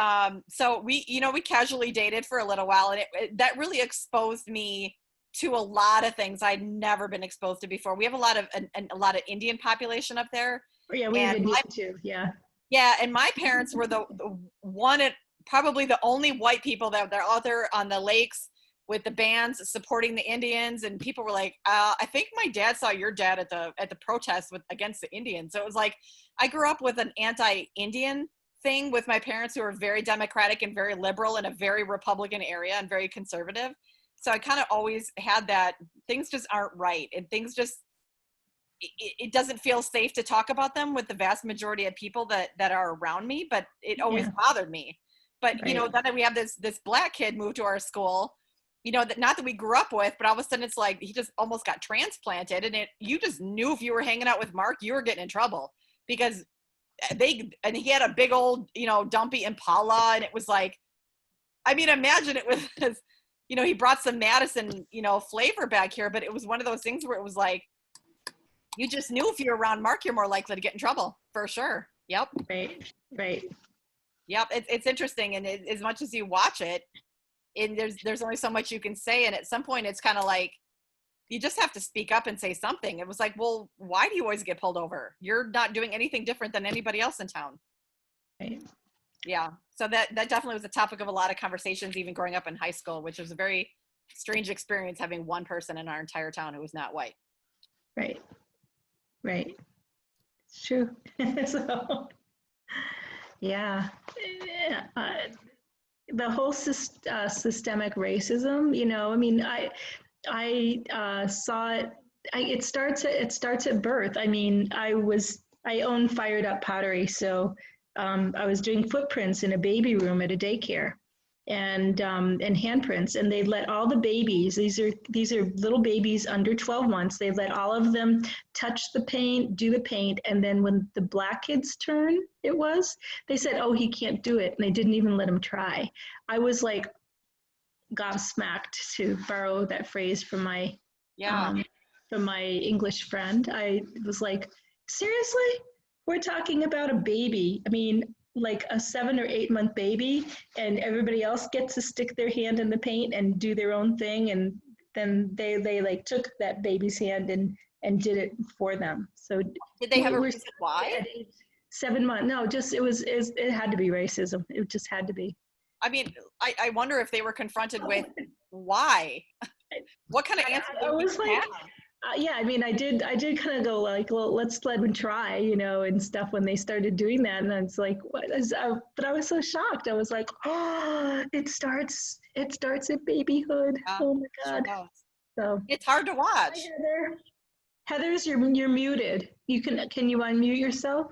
so we casually dated for a little while, and that really exposed me to a lot of things I'd never been exposed to before. We have a lot of Indian population up there. Yeah, we have Indian too. Yeah. Yeah, and my parents were the probably the only white people that they're out there on the lakes with the bands supporting the Indians, and people were like, I think my dad saw your dad at the protest against the Indians. So it was like I grew up with an anti-Indian thing with my parents, who are very Democratic and very liberal in a very Republican area and very conservative. So I kind of always had that things just aren't right, and things just, it doesn't feel safe to talk about them with the vast majority of people that are around me, but it always bothered me. But, Right. Then we have this black kid move to our school, that not that we grew up with, but all of a sudden it's like, he just almost got transplanted, and you just knew if you were hanging out with Mark, you were getting in trouble, because and he had a big old, dumpy Impala, and it was like, I mean, imagine it was, he brought some Madison, flavor back here, but it was one of those things where it was like, you just knew if you're around Mark, you're more likely to get in trouble, for sure. Yep. Right. Yep. It's interesting. And as much as you watch it, and there's only so much you can say. And at some point it's kind of like, you just have to speak up and say something. It was like, well, why do you always get pulled over? You're not doing anything different than anybody else in town. Right. Yeah. So that definitely was a topic of a lot of conversations, even growing up in high school, which was a very strange experience, having one person in our entire town who was not white. Right. It's true. So, yeah. The whole systemic racism, I mean, I saw it. It starts at birth. I mean, I own Fired Up Pottery, so I was doing footprints in a baby room at a daycare, and handprints, and they let all the babies. These are little babies under 12 months. They let all of them touch the paint, do the paint, and then when the black kids' turn, they said, "Oh, he can't do it," and they didn't even let him try. I was like gobsmacked, to borrow that phrase from my English friend. I was like, seriously? We're talking about a baby. I mean, like a 7 or 8 month baby, and everybody else gets to stick their hand in the paint and do their own thing, and then they like took that baby's hand and did it for them. So did they have a reason why? At age 7 months? No, just it had to be racism. It just had to be. I mean, I wonder if they were confronted with why. What kind of answer? I was like, yeah, I mean, I did kind of go like, well, let's let them try, and stuff when they started doing that. And I was like, what is, but I was so shocked. I was like, oh, it starts at babyhood. Oh my God. Sure. So it's hard to watch. Hi, Heather's, you're muted. Can you unmute yourself?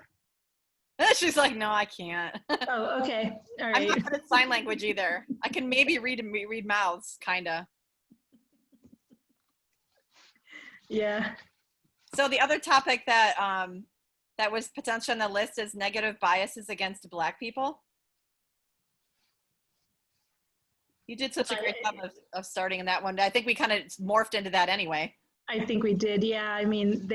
She's like, no, I can't. Oh, okay. All right. I'm not good at sign language either. I can maybe read mouths, kind of. Yeah. So the other topic that that was potentially on the list is negative biases against Black people. You did such a great job of starting in that one. I think we kind of morphed into that anyway. I think we did. Yeah. I mean,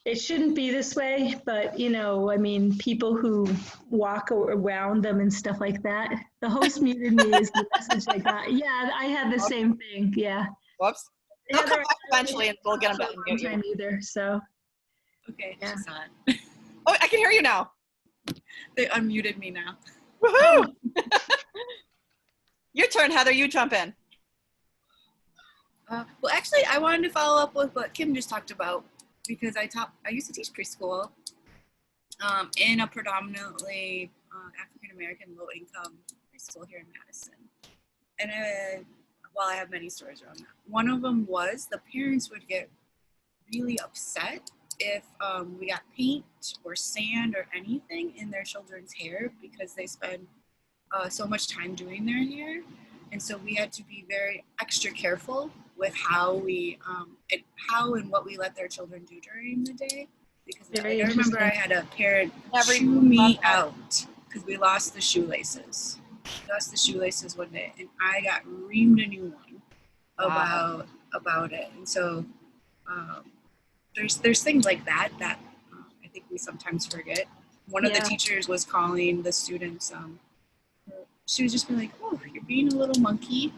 it shouldn't be this way, but I mean, people who walk around them and stuff like that. The host muted me is the message I got. Yeah, I had the same thing. Yeah. Whoops. They'll come back eventually, and we'll get them back on time either. So. Okay, yeah. she's on. Oh, I can hear you now. They unmuted me now. Woohoo! Your turn, Heather. You jump in. Well, actually, I wanted to follow up with what Kim just talked about, because I used to teach preschool in a predominantly African-American low-income preschool here in Madison. And well, I have many stories around that. One of them was the parents would get really upset if we got paint or sand or anything in their children's hair, because they spend so much time doing their hair. And so we had to be very extra careful with how and what we let their children do during the day. Because I remember I had a parent chew me out because we lost the shoelaces. One day, and I got reamed a new one about it. And so there's things like that I think we sometimes forget. One of the teachers was calling the students. She was just being like, "Oh, you're being a little monkey."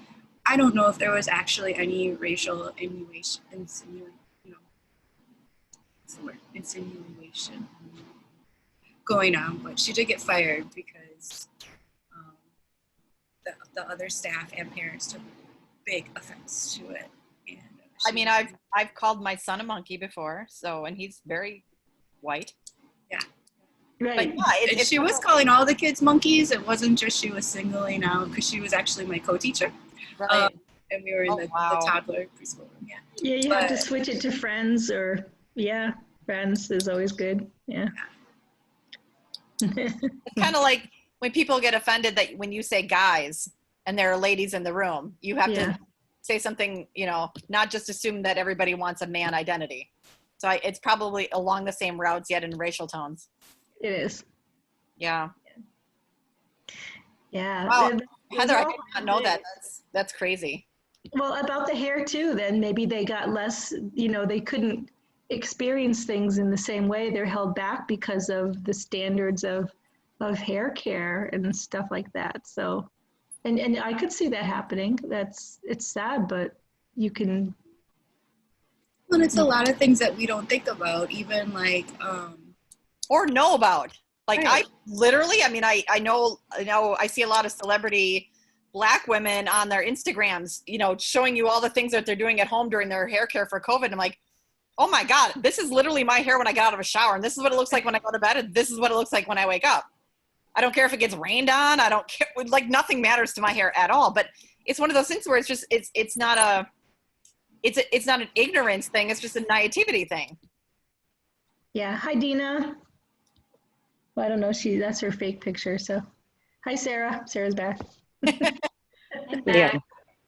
I don't know if there was actually any racial insinuation going on, but she did get fired because the other staff and parents took big offense to it. And I mean, I've called my son a monkey before, and he's very white. Yeah. Right. But yeah, she was calling all the kids monkeys. It wasn't just she was singling out, because she was actually my co-teacher. Right. And we were in the toddler preschool room. Yeah. Yeah, you have to switch it to friends, or friends is always good. Yeah. It's kind of like when people get offended that when you say guys and there are ladies in the room, you have to say something, not just assume that everybody wants a man identity. So it's probably along the same routes yet in racial tones. It is. Yeah. Yeah. Wow. Those Heather, I all did not know that. happened. That's crazy. Well, about the hair too, then maybe they got less, they couldn't experience things in the same way. They're held back because of the standards of hair care and stuff like that. So, and I could see that happening. It's sad, but you can. And it's a lot of things that we don't think about, even like, Or know about. Like Right. I literally, I mean, I know I see a lot of celebrity Black women on their Instagrams, showing you all the things that they're doing at home during their hair care for COVID. I'm like, oh my God, this is literally my hair when I get out of a shower. And this is what it looks like when I go to bed. And this is what it looks like when I wake up. I don't care if it gets rained on. I don't care. Like nothing matters to my hair at all. But it's one of those things where it's just, it's not an ignorance thing. It's just a naivety thing. Yeah. Hi, Dina. Well, I don't know. That's her fake picture. So, hi, Sarah. Sarah's back. Yeah.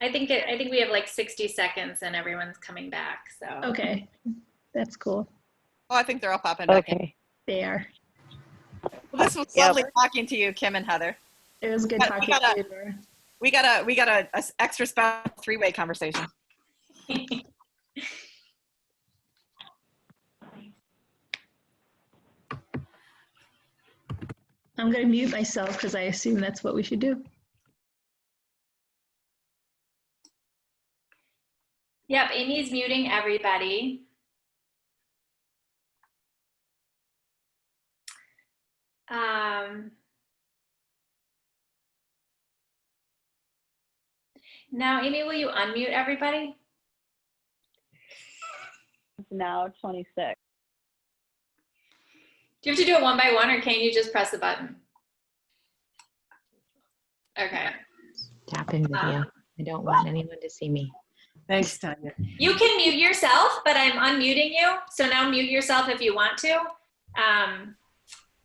I think we have like 60 seconds and everyone's coming back. So Okay, that's cool. Oh, I think they're all popping back in. Okay. They are. Well, this was lovely talking to you, Kim and Heather. It was good We talking gotta- to you, Laura. We got a extra special three-way conversation. I'm going to mute myself because I assume that's what we should do. Yep, Amy's muting everybody. Now, Amy, will you unmute everybody? Now 26. Do you have to do it one by one, or can you just press the button? Okay. Tap in video. I don't want anyone to see me. Thanks, Tanya. You can mute yourself, but I'm unmuting you. So now mute yourself if you want to.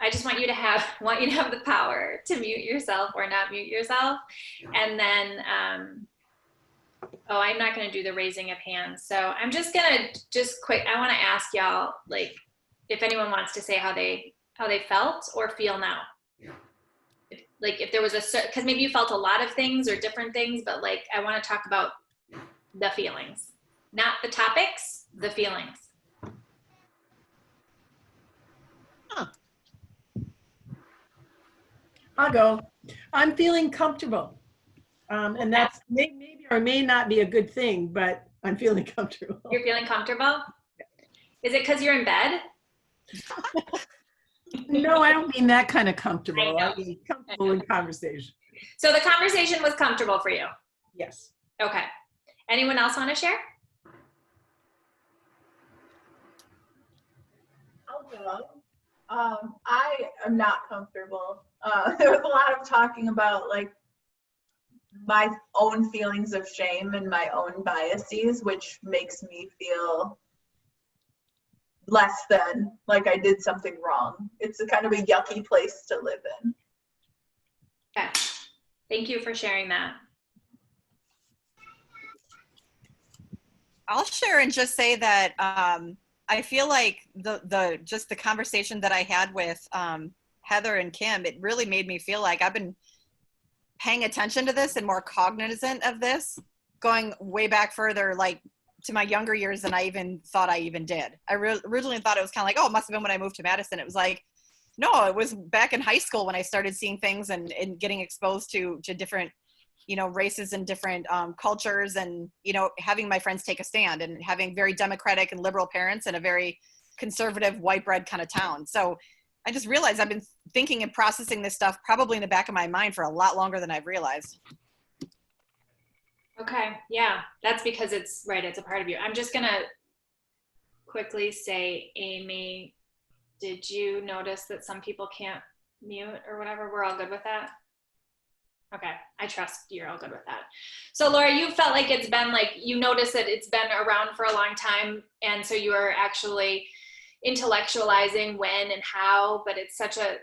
I just want you to have the power to mute yourself or not mute yourself. And then, I'm not going to do the raising of hands. So I'm just going to I want to ask y'all, like, if anyone wants to say how they felt or feel now. If there was because maybe you felt a lot of things or different things, but like, I want to talk about the feelings, not the topics, the feelings. I'll go. I'm feeling comfortable. And that's maybe or may not be a good thing, but I'm feeling comfortable. You're feeling comfortable? Is it because you're in bed? No, I don't mean that kind of comfortable. I I mean comfortable in conversation. So the conversation was comfortable for you? Yes. Okay. Anyone else want to share? I'll go. I am not comfortable. There was a lot of talking about like my own feelings of shame and my own biases, which makes me feel less than like I did something wrong. It's a kind of a yucky place to live in. Okay. Thank you for sharing that. I'll share and just say that I feel like the conversation that I had with Heather and Kim, it really made me feel like I've been paying attention to this and more cognizant of this, going way back further, like to my younger years than I even thought I even did. I originally thought it was kind of like, oh, it must have been when I moved to Madison. It was like, no, it was back in high school when I started seeing things and getting exposed to different, races and different cultures, and, having my friends take a stand and having very democratic and liberal parents in a very conservative white bread kind of town. So I just realized I've been thinking and processing this stuff probably in the back of my mind for a lot longer than I've realized. Okay. Yeah. That's because it's a part of you. I'm just going to quickly say, Amy, did you notice that some people can't mute or whatever? We're all good with that? Okay. I trust you're all good with that. So Laura, you felt like it's been like, you noticed that it's been around for a long time. And so you are actually intellectualizing when and how, but it's such a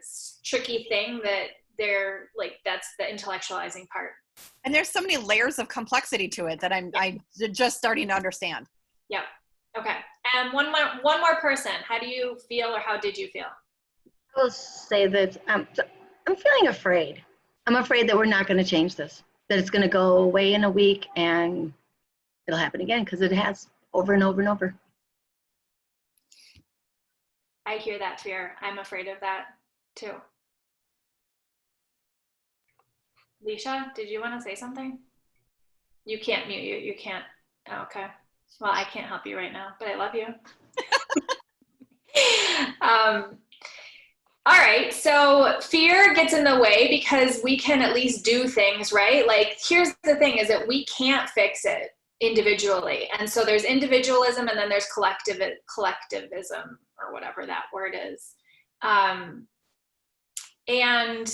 tricky thing that they're like, that's the intellectualizing part. And there's so many layers of complexity to it that I'm just starting to understand. Yeah. Okay. One more person. How do you feel, or how did you feel? I will say that I'm feeling afraid. I'm afraid that we're not going to change this, that it's going to go away in a week and it'll happen again, because it has over and over and over. I hear that fear. I'm afraid of that too. Leisha, did you want to say something? You can't mute you. You can't. Oh, okay. Well, I can't help you right now, but I love you. All right. So fear gets in the way because we can at least do things, right? Like, here's the thing, is that we can't fix it individually. And so there's individualism, and then there's collectivism, or whatever that word is. And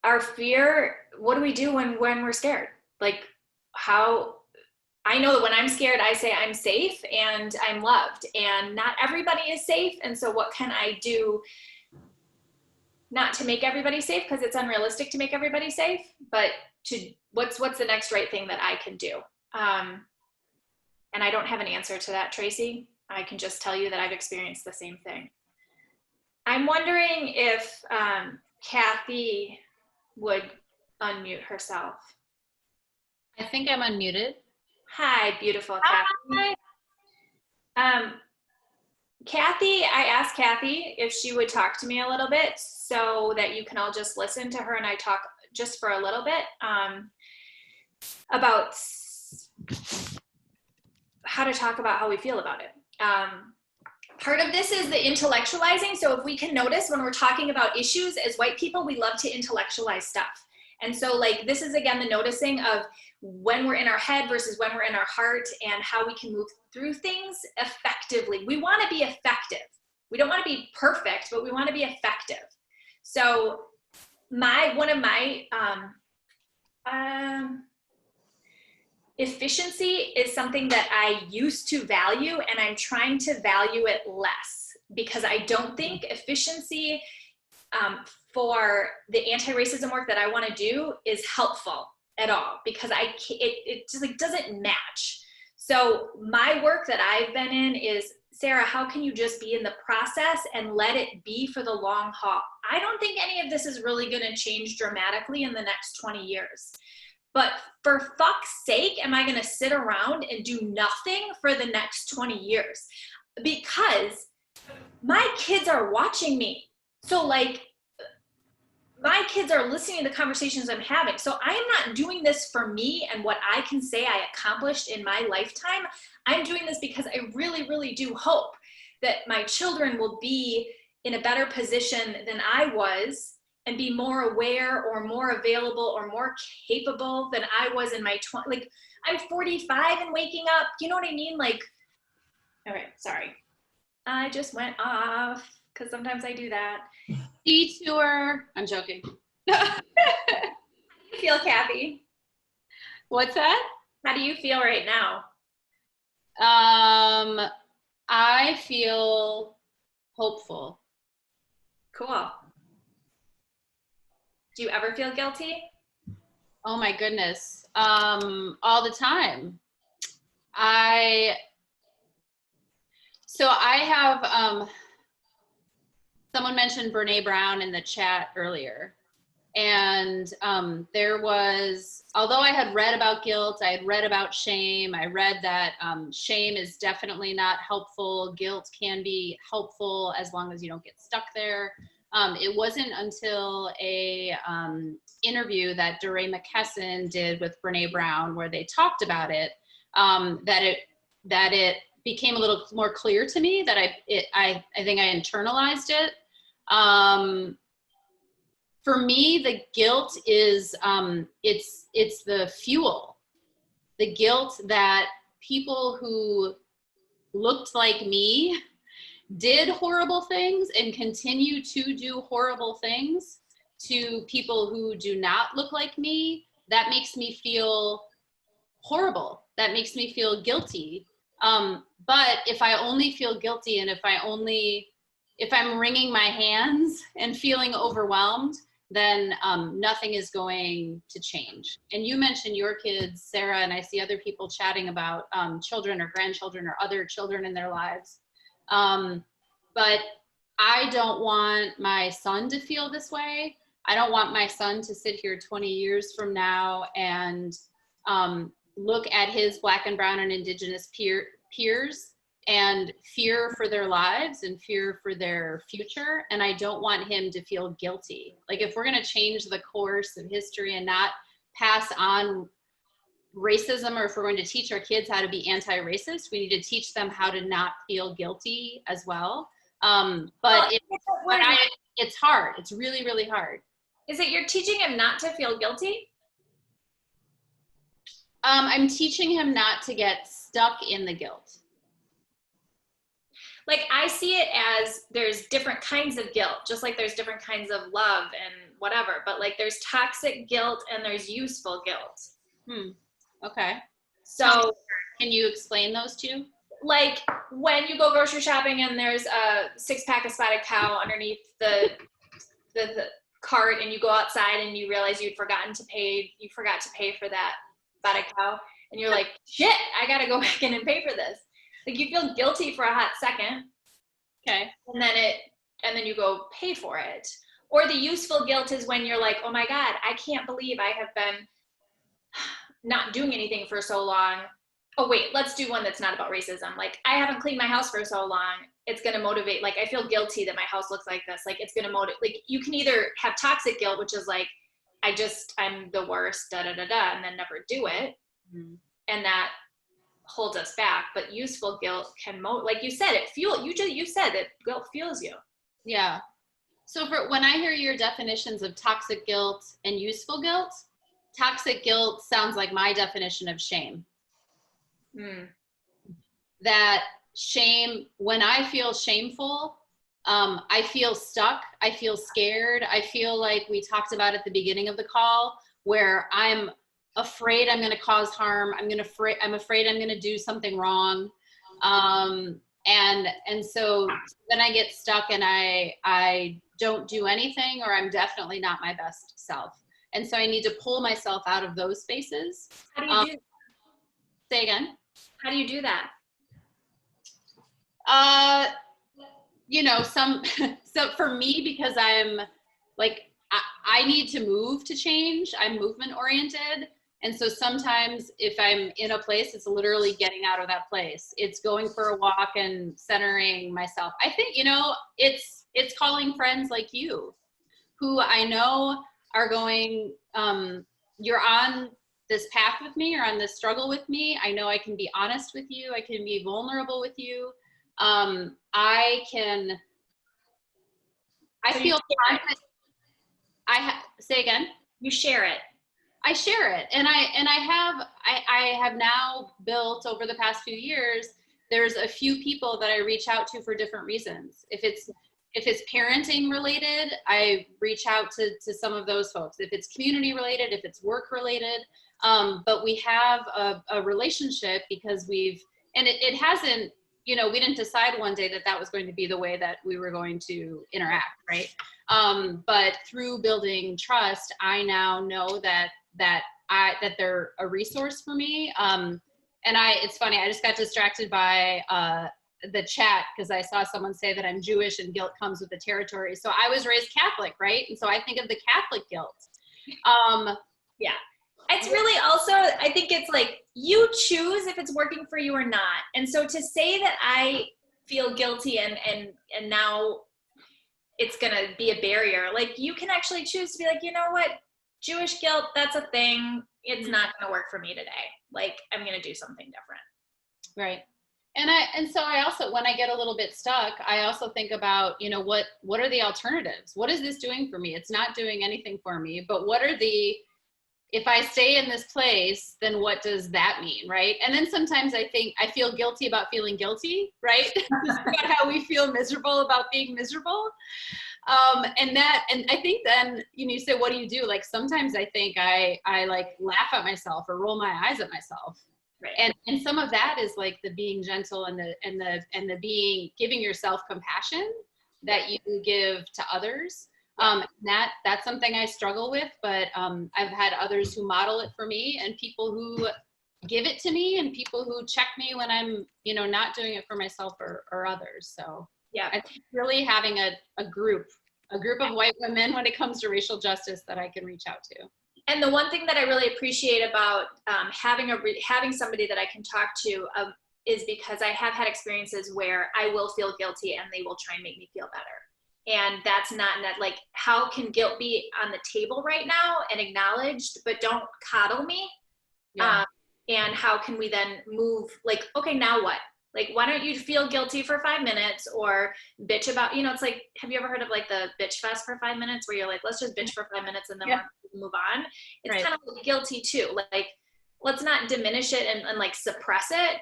our fear, what do we do when we're scared? Like, how, I know that when I'm scared, I say I'm safe and I'm loved, and not everybody is safe. And so what can I do not to make everybody safe, because it's unrealistic to make everybody safe, but to what's the next right thing that I can do? And I don't have an answer to that, Tracy. I can just tell you that I've experienced the same thing. I'm wondering if Kathy would unmute herself. I think I'm unmuted. Hi, beautiful Kathy. Kathy, I asked Kathy if she would talk to me a little bit so that you can all just listen to her and I talk just for a little bit about how to talk about how we feel about it. Part of this is the intellectualizing. So if we can notice, when we're talking about issues as white people, we love to intellectualize stuff. And so, like, this is again the noticing of when we're in our head versus when we're in our heart, and how we can move through things effectively. We want to be effective. We don't want to be perfect, but we want to be effective. So one of my efficiency is something that I used to value, and I'm trying to value it less, because I don't think efficiency for the anti-racism work that I want to do is helpful at all, because it just like doesn't match. So my work that I've been in is, Sara, how can you just be in the process and let it be for the long haul? I don't think any of this is really going to change dramatically in the next 20 years. But for fuck's sake, am I going to sit around and do nothing for the next 20 years? Because my kids are watching me. So, like, my kids are listening to the conversations I'm having. So I am not doing this for me and what I can say I accomplished in my lifetime. I'm doing this because I really, really do hope that my children will be in a better position than I was, and be more aware or more available or more capable than I was in my 20s. Like, I'm 45 and waking up. You know what I mean? Like, all right, sorry. I just went off because sometimes I do that. Detour. I'm joking. How do you feel, Kathy? What's that? How do you feel right now? I feel hopeful. Cool. Do you ever feel guilty? Oh my goodness. All the time. I have, someone mentioned Brene Brown in the chat earlier. And there was, although I had read about guilt, I had read about shame, I read that shame is definitely not helpful. Guilt can be helpful as long as you don't get stuck there. It wasn't until a interview that DeRay McKesson did with Brene Brown, where they talked about it, that it became a little more clear to me that I think I internalized it. For me, the guilt is it's the fuel. The guilt that people who looked like me did horrible things and continue to do horrible things to people who do not look like me, that makes me feel horrible. That makes me feel guilty. But if I only feel guilty, and if I'm wringing my hands and feeling overwhelmed, then nothing is going to change. And you mentioned your kids, Sarah, and I see other people chatting about children or grandchildren or other children in their lives. But I don't want my son to feel this way. I don't want my son to sit here 20 years from now and look at his Black and brown and Indigenous peers and fear for their lives and fear for their future. And I don't want him to feel guilty. Like, if we're going to change the course of history and not pass on racism, or if we're going to teach our kids how to be anti-racist, we need to teach them how to not feel guilty as well. But it's hard. It's really, really hard. Is it you're teaching him not to feel guilty? I'm teaching him not to get stuck in the guilt. Like, I see it as there's different kinds of guilt, just like there's different kinds of love and whatever, but like there's toxic guilt and there's useful guilt. Okay. So can you explain those two? Like, when you go grocery shopping and there's a 6-pack of spotted cow underneath the cart, and you go outside and you realize you forgot to pay for that spotted cow, and you're like, shit, I gotta go back in and pay for this. Like, you feel guilty for a hot second. Okay. And then you go pay for it. Or the useful guilt is when you're like, oh my God, I can't believe I have been not doing anything for so long. Oh wait, let's do one that's not about racism. Like, I haven't cleaned my house for so long. It's going to motivate, like, I feel guilty that my house looks like this. Like, it's going to motivate, like, you can either have toxic guilt, which is like, I'm the worst, and then never do it. Mm-hmm. And that holds us back. But useful guilt can like you said, you said that guilt fuels you. Yeah. So when I hear your definitions of toxic guilt and useful guilt, toxic guilt sounds like my definition of shame. That shame, when I feel shameful, I feel stuck, I feel scared, I feel like we talked about at the beginning of the call, where I'm afraid I'm going to cause harm. I'm afraid I'm going to do something wrong. And so then I get stuck and I don't do anything, or I'm definitely not my best self. And so I need to pull myself out of those spaces. How do you do? Say again. How do you do that? So for me, because I'm like, I need to move to change. I'm movement oriented. And so sometimes if I'm in a place, it's literally getting out of that place. It's going for a walk and centering myself. I think, it's calling friends like you, who I know are going, you're on this path with me, or on this struggle with me. I know I can be honest with you. I can be vulnerable with you. I feel confident. Say again. You share it. I share it. And I have now built, over the past few years, there's a few people that I reach out to for different reasons. If it's parenting related, I reach out to some of those folks. If it's community related, if it's work related, but we have a relationship because it hasn't, we didn't decide one day that was going to be the way that we were going to interact, right? But through building trust, I now know that they're a resource for me. It's funny, I just got distracted by the chat because I saw someone say that I'm Jewish and guilt comes with the territory. So I was raised Catholic, right? And so I think of the Catholic guilt. Yeah. It's really also, I think it's like, you choose if it's working for you or not. And so to say that I feel guilty and now it's going to be a barrier, like, you can actually choose to be like, you know what, Jewish guilt, that's a thing. It's not going to work for me today. Like, I'm going to do something different. Right. And so I also, when I get a little bit stuck, I also think about, what are the alternatives? What is this doing for me? It's not doing anything for me, but if I stay in this place, then what does that mean, right? And then sometimes I think I feel guilty about feeling guilty, right? About how we feel miserable about being miserable. And I think then, you say, what do you do? Like, sometimes I think I like laugh at myself or roll my eyes at myself. Right. And some of that is like the being gentle and the giving yourself compassion that you give to others. That's something I struggle with, but I've had others who model it for me, and people who give it to me, and people who check me when I'm, not doing it for myself or others. So yeah, I think really having a group of white women when it comes to racial justice that I can reach out to. And the one thing that I really appreciate about having somebody that I can talk to is because I have had experiences where I will feel guilty and they will try and make me feel better. And that's not like, how can guilt be on the table right now and acknowledged, but don't coddle me? Yeah. And how can we then move, like, okay, now what? Like, why don't you feel guilty for 5 minutes or bitch about, it's like, have you ever heard of like the bitch fest for 5 minutes where you're like, let's just bitch for 5 minutes and then we'll move on? It's kind of like guilty too. Like, let's not diminish it and like suppress it.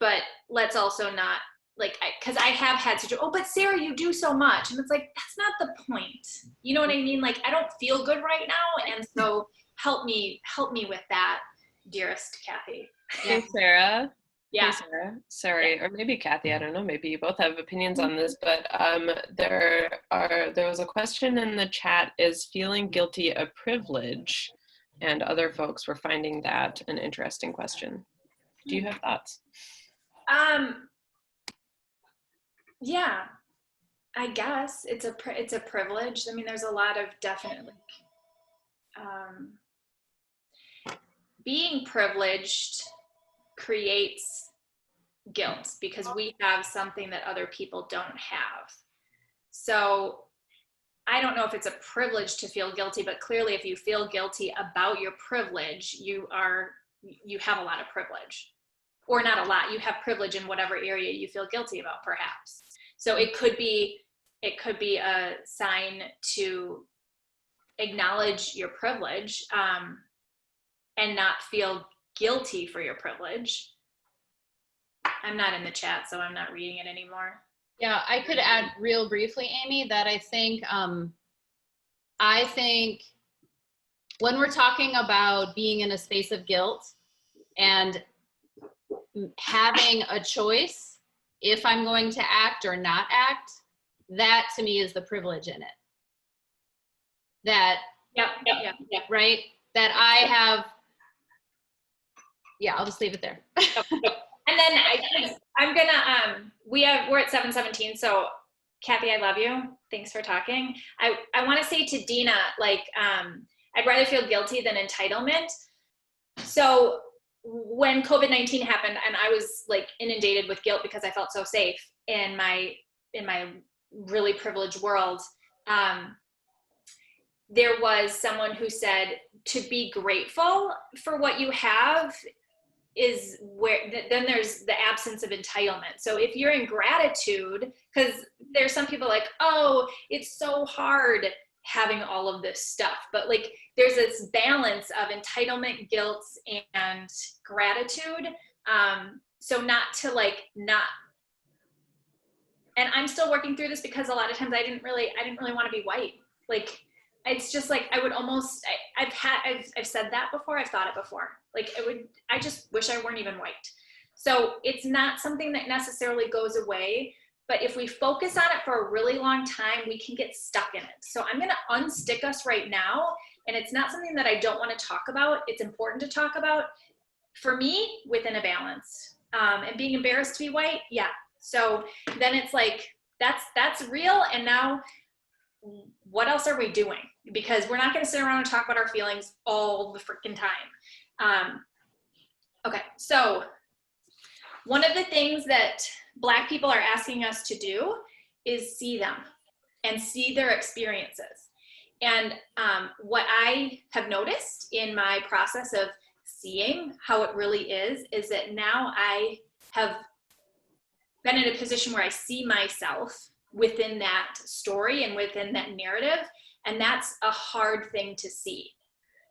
But let's also not like, cause I have had such but Sarah, you do so much. And it's like, that's not the point. You know what I mean? Like, I don't feel good right now. And so help me with that, dearest Kathy. Hey, Sarah. Yeah. Hey, Sarah. Sorry, or maybe Kathy, I don't know, maybe you both have opinions on this, but there was a question in the chat, is feeling guilty a privilege? And other folks were finding that an interesting question. Do you have thoughts? Yeah, I guess it's a privilege. I mean, there's a lot of definitely being privileged creates guilt because we have something that other people don't have. So I don't know if it's a privilege to feel guilty, but clearly if you feel guilty about your privilege, you have a lot of privilege. Or not a lot, you have privilege in whatever area you feel guilty about, perhaps. So it could be a sign to acknowledge your privilege and not feel guilty for your privilege. I'm not in the chat, so I'm not reading it anymore. Yeah, I could add real briefly, Amy, that I think when we're talking about being in a space of guilt and having a choice if I'm going to act or not act, that to me is the privilege in it. That, yeah. Right? That I have, I'll just leave it there. And then I'm gonna, we're at 7:17, so Kathy, I love you. Thanks for talking. I wanna say to Dina, like, I'd rather feel guilty than entitlement. So when COVID-19 happened and I was like inundated with guilt because I felt so safe in my really privileged world, there was someone who said to be grateful for what you have is where then there's the absence of entitlement. So if you're in gratitude, because there's some people like, oh, it's so hard having all of this stuff, but like there's this balance of entitlement, guilt, and gratitude. So not to like not, and I'm still working through this because a lot of times I didn't really want to be white. Like it's just like I would almost I've said that before, I've thought it before. Like I just wish I weren't even white. So it's not something that necessarily goes away, but if we focus on it for a really long time, we can get stuck in it. So I'm gonna unstick us right now, and it's not something that I don't want to talk about. It's important to talk about for me within a balance. And being embarrassed to be white, yeah. So then it's like that's real, and now what else are we doing? Because we're not going to sit around and talk about our feelings all the freaking time. Okay, so one of the things that Black people are asking us to do is see them and see their experiences. And what I have noticed in my process of seeing how it really is that now I have been in a position where I see myself within that story and within that narrative, and that's a hard thing to see.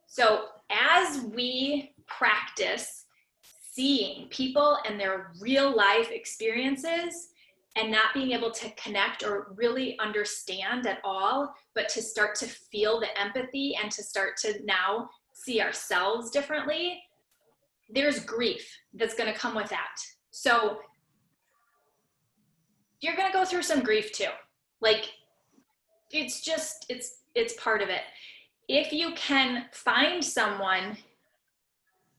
So as we practice seeing people and their real life experiences and not being able to connect or really understand at all, but to start to feel the empathy and to start to now see ourselves differently, there's grief that's going to come with that. So you're going to go through some grief too. Like it's just, it's part of it. If you can find someone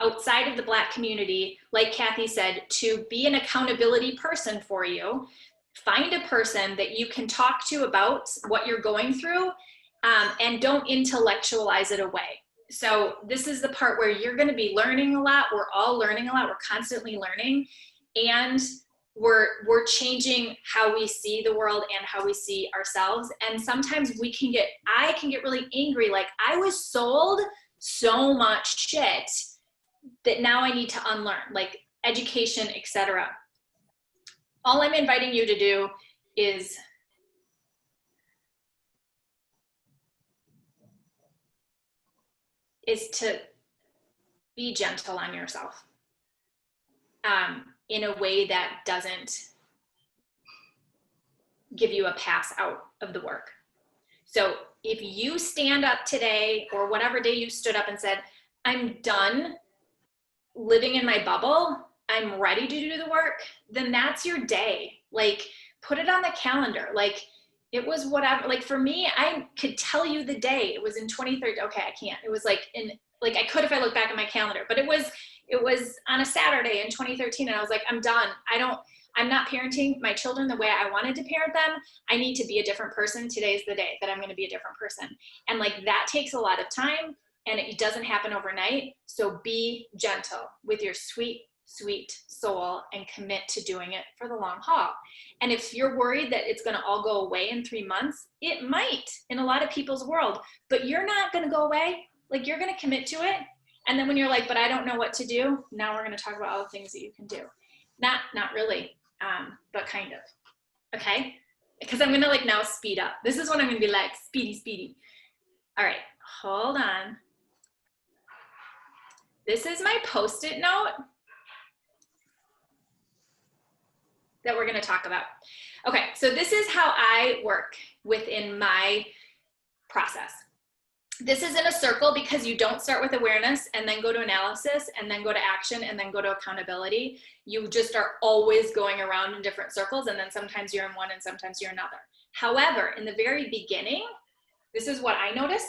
outside of the Black community, like Kathy said, to be an accountability person for you, find a person that you can talk to about what you're going through, and don't intellectualize it away. So this is the part where you're going to be learning a lot. We're all learning a lot. We're constantly learning, and we're changing how we see the world and how we see ourselves. And sometimes I can get really angry. Like, I was sold so much shit that now I need to unlearn, like education, etc. All I'm inviting you to do is to be gentle on yourself, in a way that doesn't give you a pass out of the work. So if you stand up today, or whatever day you stood up and said, I'm done living in my bubble, I'm ready to do the work, then that's your day. Like, put it on the calendar. Like, it was whatever. Like, for me, I could tell you the day. It was in 2013. Okay, I can't. It was like I could if I look back at my calendar, but it was on a Saturday in 2013, and I was like, I'm done. I'm not parenting my children the way I wanted to parent them. I need to be a different person. Today's the day that I'm going to be a different person. And like, that takes a lot of time, and it doesn't happen overnight. So be gentle with your sweet, sweet soul and commit to doing it for the long haul. And if you're worried that it's going to all go away in 3 months, it might in a lot of people's world, but you're not going to go away. Like, you're going to commit to it. And then when you're like, but I don't know what to do, now we're going to talk about all the things that you can do. Not really, but kind of. Okay? Because I'm going to like now speed up. This is when I'm going to be like speedy. All right, hold on. This is my Post-it note that we're going to talk about. Okay, so this is how I work within my process. This is in a circle because you don't start with awareness and then go to analysis and then go to action and then go to accountability. You just are always going around in different circles, and then sometimes you're in one and sometimes you're another. However, in the very beginning, this is what I notice.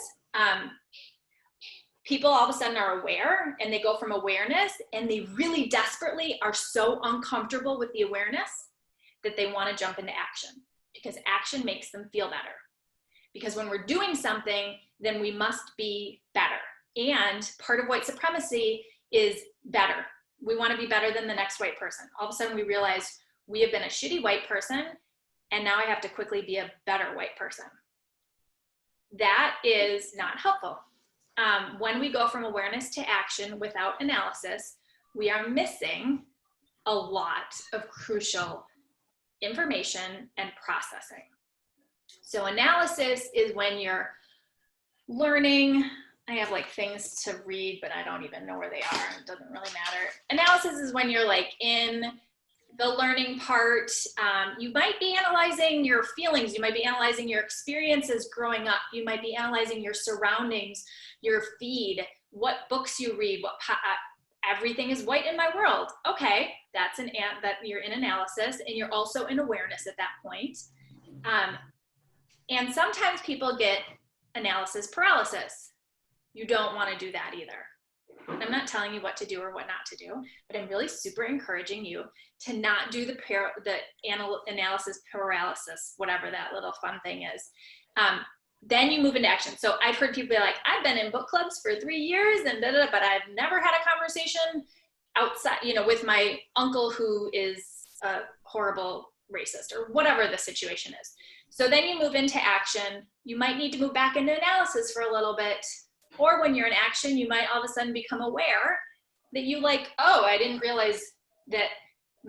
People all of a sudden are aware, and they go from awareness, and they really desperately are so uncomfortable with the awareness that they want to jump into action, because action makes them feel better. Because when we're doing something, then we must be better. And part of white supremacy is better. We want to be better than the next white person. All of a sudden we realize we have been a shitty white person, and now I have to quickly be a better white person. That is not helpful. When we go from awareness to action without analysis, we are missing a lot of crucial information and processing. So analysis is when you're learning. I have like things to read, but I don't even know where they are. It doesn't really matter. Analysis is when you're like in the learning part. You might be analyzing your feelings. You might be analyzing your experiences growing up. You might be analyzing your surroundings, your feed, what books you read, everything is white in my world. Okay, that you're in analysis, and you're also in awareness at that point. And sometimes people get analysis paralysis. You don't want to do that either. I'm not telling you what to do or what not to do, but I'm really super encouraging you to not do the analysis paralysis, whatever that little fun thing is. Then you move into action. So I've heard people be like, I've been in book clubs for 3 years and but I've never had a conversation outside, with my uncle who is a horrible racist, or whatever the situation is. So then you move into action. You might need to move back into analysis for a little bit. Or when you're in action, you might all of a sudden become aware that you like, oh, I didn't realize that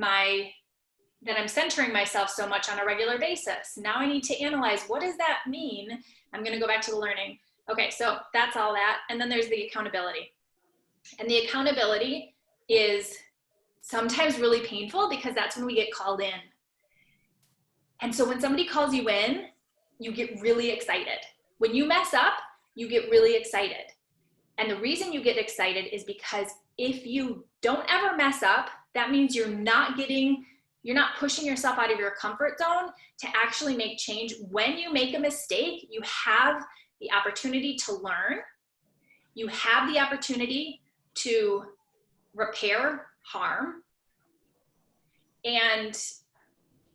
I'm centering myself so much on a regular basis. Now I need to analyze, what does that mean? I'm going to go back to the learning. Okay, so that's all that. And then there's the accountability. And the accountability is sometimes really painful, because that's when we get called in. And so when somebody calls you in, you get really excited. When you mess up, you get really excited. And the reason you get excited is because if you don't ever mess up, that means you're not getting You're not pushing yourself out of your comfort zone to actually make change. When you make a mistake, you have the opportunity to learn. You have the opportunity to repair harm. And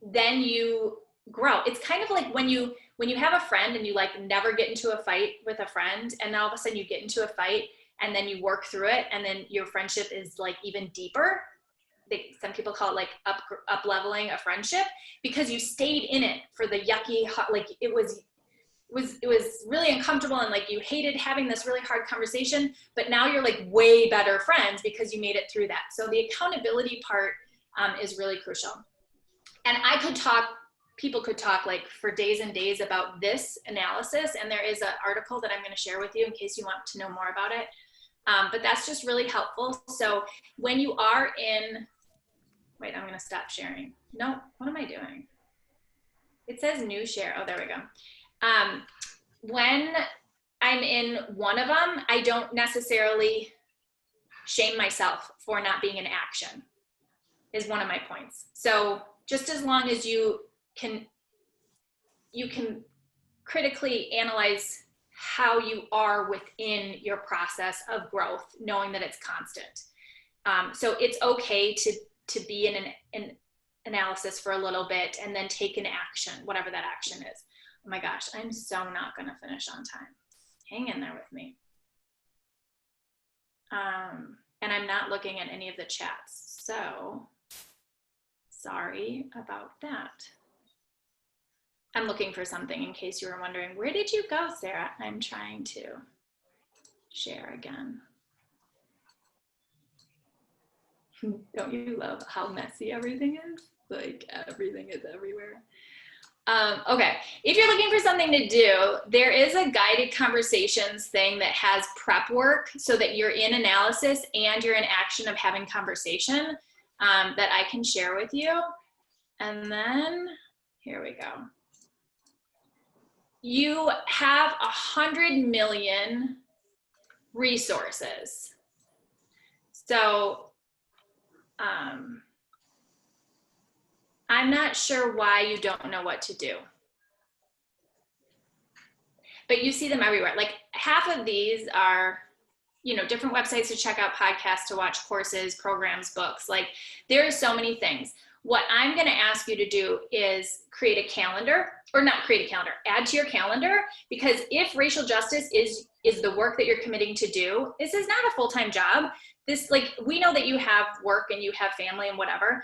then you grow. It's kind of like when you have a friend and you like never get into a fight with a friend, and then all of a sudden you get into a fight and then you work through it, and then your friendship is like even deeper. Some people call it like up leveling a friendship, because you stayed in it for the yucky, like it was really uncomfortable, and like you hated having this really hard conversation, but now you're like way better friends because you made it through that. So the accountability part is really crucial. And people could talk like for days and days about this analysis, and there is an article that I'm going to share with you in case you want to know more about it. But that's just really helpful. So when you are in, wait, I'm going to stop sharing. No, what am I doing? It says new share. Oh, there we go. When I'm in one of them, I don't necessarily shame myself for not being in action, is one of my points. So just as long as you can critically analyze how you are within your process of growth, knowing that it's constant. So it's okay to be in an analysis for a little bit and then take an action, whatever that action is. Oh my gosh, I'm so not gonna finish on time. Hang in there with me. And I'm not looking at any of the chats, so sorry about that. I'm looking for something in case you were wondering, where did you go, Sarah? I'm trying to share again. Don't you love how messy everything is? Like everything is everywhere. Okay, if you're looking for something to do, there is a guided conversations thing that has prep work so that you're in analysis and you're in action of having conversation that I can share with you. And then, here we go. You have 100 million resources. So, I'm not sure why you don't know what to do. But you see them everywhere. Like half of these are, you know, different websites to check out, podcasts to watch, courses, programs, books. Like there are so many things. What I'm going to ask you to do is create a calendar, or not create a calendar, add to your calendar, because if racial justice is the work that you're committing to do, this is not a full-time job. This, like, we know that you have work and you have family and whatever,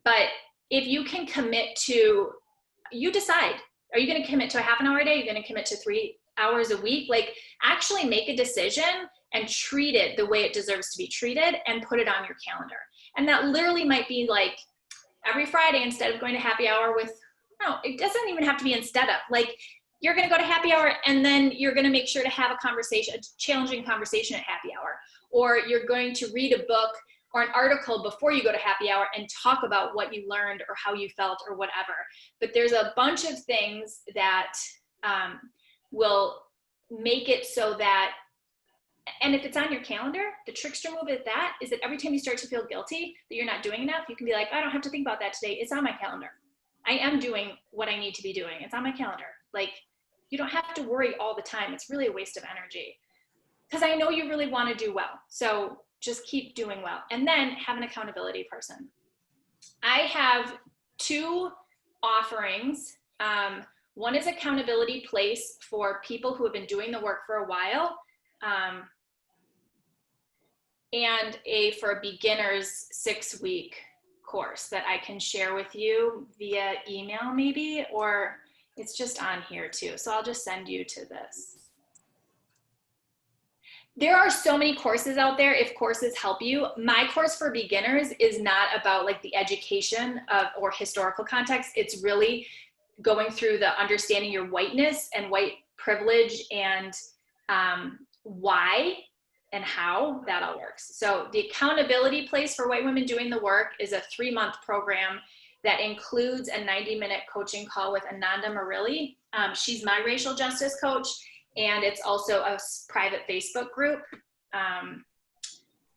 but if you can commit to, you decide, are you going to commit to a half an hour a day? Are you going to commit to 3 hours a week? Like actually make a decision and treat it the way it deserves to be treated and put it on your calendar. And that literally might be like every Friday, instead of going to happy hour with, no, it doesn't even have to be instead of, like you're going to go to happy hour and then you're going to make sure to have a conversation, a challenging conversation at happy hour, or you're going to read a book or an article before you go to happy hour and talk about what you learned or how you felt or whatever. But there's a bunch of things that will make it so that, and if it's on your calendar, the trickster move at that is that every time you start to feel guilty that you're not doing enough, you can be like, I don't have to think about that today. It's on my calendar. I am doing what I need to be doing. It's on my calendar. Like, you don't have to worry all the time. It's really a waste of energy. Because I know you really want to do well. So just keep doing well. And then have an accountability person. I have 2 offerings. One is accountability place for people who have been doing the work for a while. And for a beginner's 6-week course that I can share with you via email maybe, or it's just on here too. So I'll just send you to this. There are so many courses out there if courses help you. My course for beginners is not about like the education of or historical context. It's really going through the understanding your whiteness and white privilege and why and how that all works. So the accountability place for white women doing the work is a 3-month program that includes a 90-minute coaching call with Ananda Murilli. She's my racial justice coach, and it's also a private Facebook group.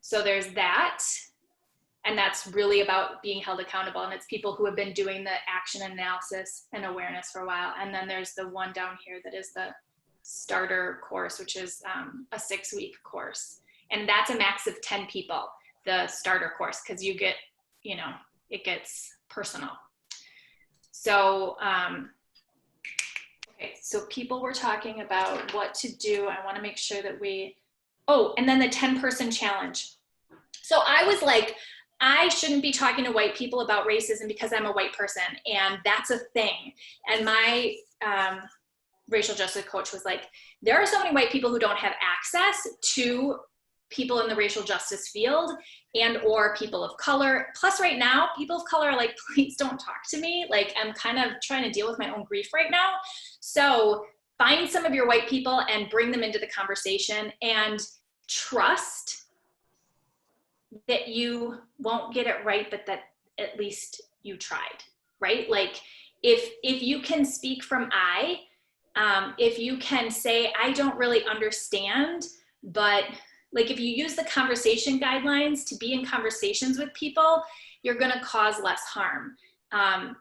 So there's that. And that's really about being held accountable. And it's people who have been doing the action analysis and awareness for a while. And then there's the one down here that is the starter course, which is a 6-week course. And that's a max of 10 people, the starter course, because you get, you know, it gets personal. So, okay, so people were talking about what to do. I want to make sure that oh, and then the 10-person challenge. So I was like, I shouldn't be talking to white people about racism because I'm a white person, and that's a thing. And my racial justice coach was like, there are so many white people who don't have access to people in the racial justice field and or people of color. Plus right now, people of color are like, please don't talk to me. Like, I'm kind of trying to deal with my own grief right now. So find some of your white people and bring them into the conversation, and trust that you won't get it right, but that at least you tried, right? Like if you can speak from if you can say, I don't really understand, but like if you use the conversation guidelines to be in conversations with people, you're gonna cause less harm.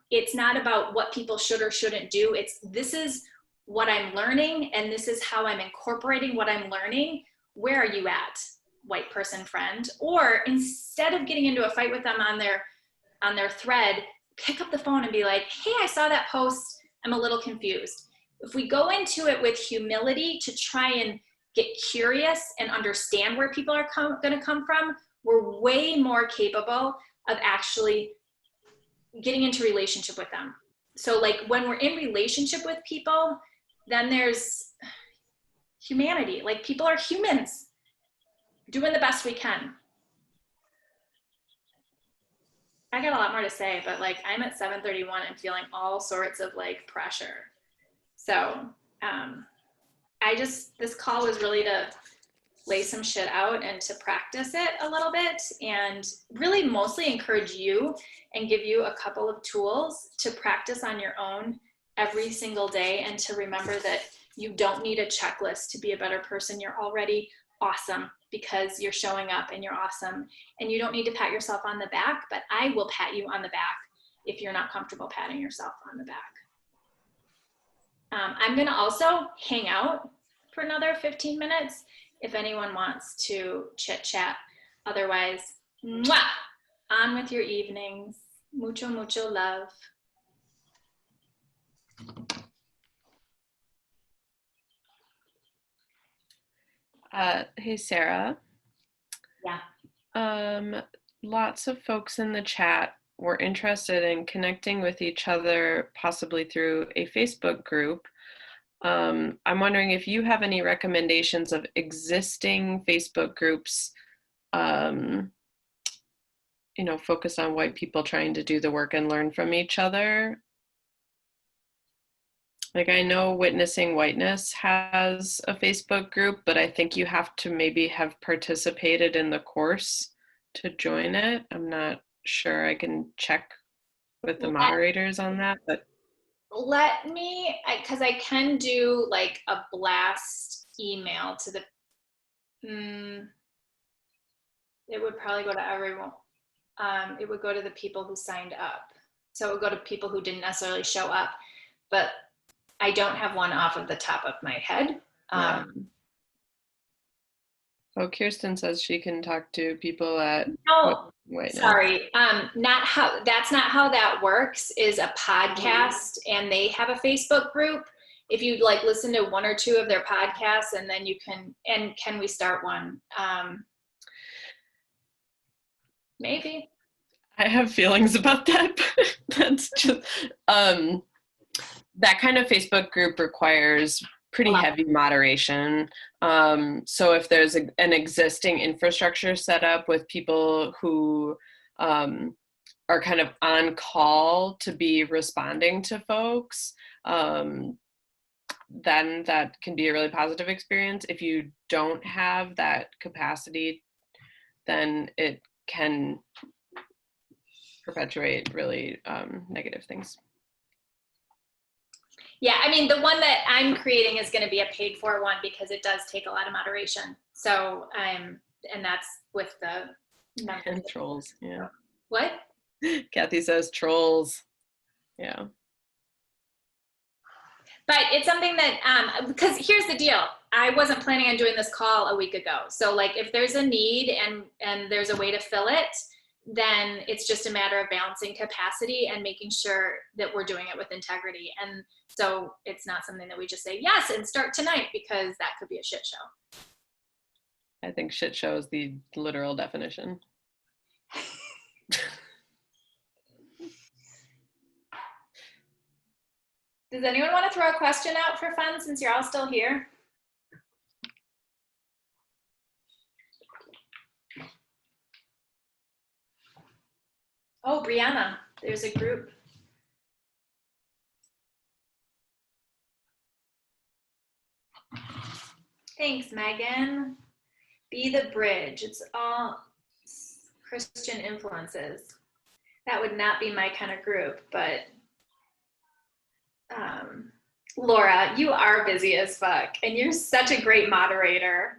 It's not about what people should or shouldn't do. This is what I'm learning, and this is how I'm incorporating what I'm learning. Where are you at, white person friend? Or instead of getting into a fight with them on their thread, pick up the phone and be like, hey, I saw that post, I'm a little confused. If we go into it with humility to try and get curious and understand where people are gonna come from, we're way more capable of actually getting into relationship with them. So like when we're in relationship with people, then there's humanity. Like people are humans doing the best we can. I got a lot more to say, but like I'm at 7:31 and feeling all sorts of like pressure. So this call was really to lay some shit out and to practice it a little bit, and really mostly encourage you and give you a couple of tools to practice on your own every single day, and to remember that you don't need a checklist to be a better person. You're already awesome because you're showing up and you're awesome, and you don't need to pat yourself on the back, but I will pat you on the back if you're not comfortable patting yourself on the back. I'm gonna also hang out for another 15 minutes if anyone wants to chit chat. Otherwise, mwah, on with your evenings. Mucho, mucho love. Hey, Sarah. Yeah. Lots of folks in the chat were interested in connecting with each other, possibly through a Facebook group. I'm wondering if you have any recommendations of existing Facebook groups, focused on white people trying to do the work and learn from each other. Like I know Witnessing Whiteness has a Facebook group, but I think you have to maybe have participated in the course to join it. I'm not sure. I can check with the moderators on that, but let me, because I can do like a blast email to the, it would probably go to everyone. It would go to the people who signed up. So it would go to people who didn't necessarily show up, but I don't have one off of the top of my head. Kirsten says she can talk to people at. No, sorry. That's not how that works. Is a podcast, and they have a Facebook group. If you like listen to one or two of their podcasts, and then you can. And can we start one? Maybe. I have feelings about that. But that's just that kind of Facebook group requires pretty heavy moderation. So if there's an existing infrastructure set up with people who are kind of on call to be responding to folks, then that can be a really positive experience. If you don't have that capacity, then it can perpetuate really negative things. Yeah, I mean, the one that I'm creating is going to be a paid for one because it does take a lot of moderation. So, and that's with the And trolls, yeah. What? Kathy says trolls. Yeah. But it's something that, because here's the deal. I wasn't planning on doing this call a week ago. So like if there's a need and there's a way to fill it, then it's just a matter of balancing capacity and making sure that we're doing it with integrity. And so it's not something that we just say yes and start tonight, because that could be a shit show. I think shit show is the literal definition. Does anyone want to throw a question out for fun since you're all still here? Oh, Brianna, there's a group. Thanks, Megan. Be the bridge. It's all Christian influences. That would not be my kind of group, but Laura, you are busy as fuck, and you're such a great moderator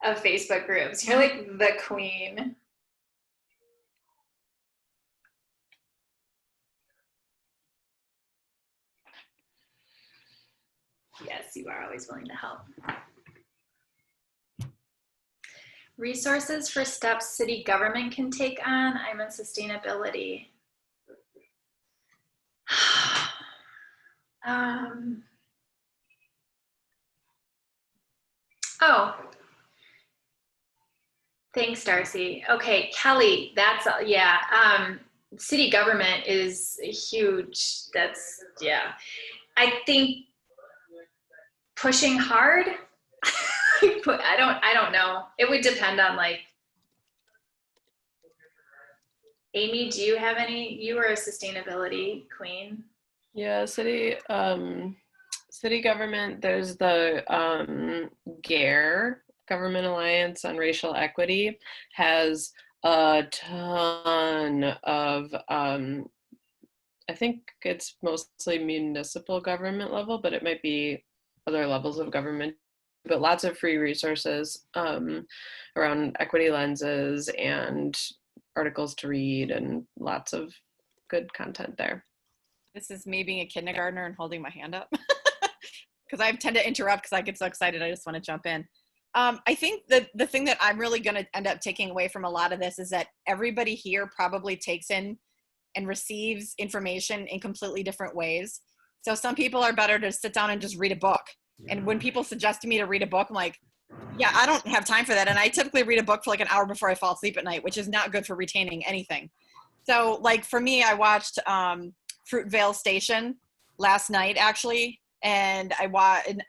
of Facebook groups. You're like the queen. Yes, you are always willing to help. Resources for steps city government can take on. I'm in sustainability. Oh, thanks, Darcy. Okay, Kelly, that's, yeah. City government is huge. That's, yeah. I think pushing hard, I don't know. It would depend on like, Amy, do you have any, you were a sustainability queen. Yeah, city government, there's the GARE, Government Alliance on Racial Equity, has a ton of, I think it's mostly municipal government level, but it might be other levels of government, but lots of free resources around equity lenses and articles to read and lots of good content there. This is me being a kindergartner and holding my hand up because I tend to interrupt because I get so excited. I just want to jump in. I think the thing that I'm really going to end up taking away from a lot of this is that everybody here probably takes in and receives information in completely different ways. So some people are better to sit down and just read a book. And when people suggest to me to read a book, I'm like, yeah, I don't have time for that. And I typically read a book for like an hour before I fall asleep at night, which is not good for retaining anything. So like for me, I watched Fruitvale Station last night actually. And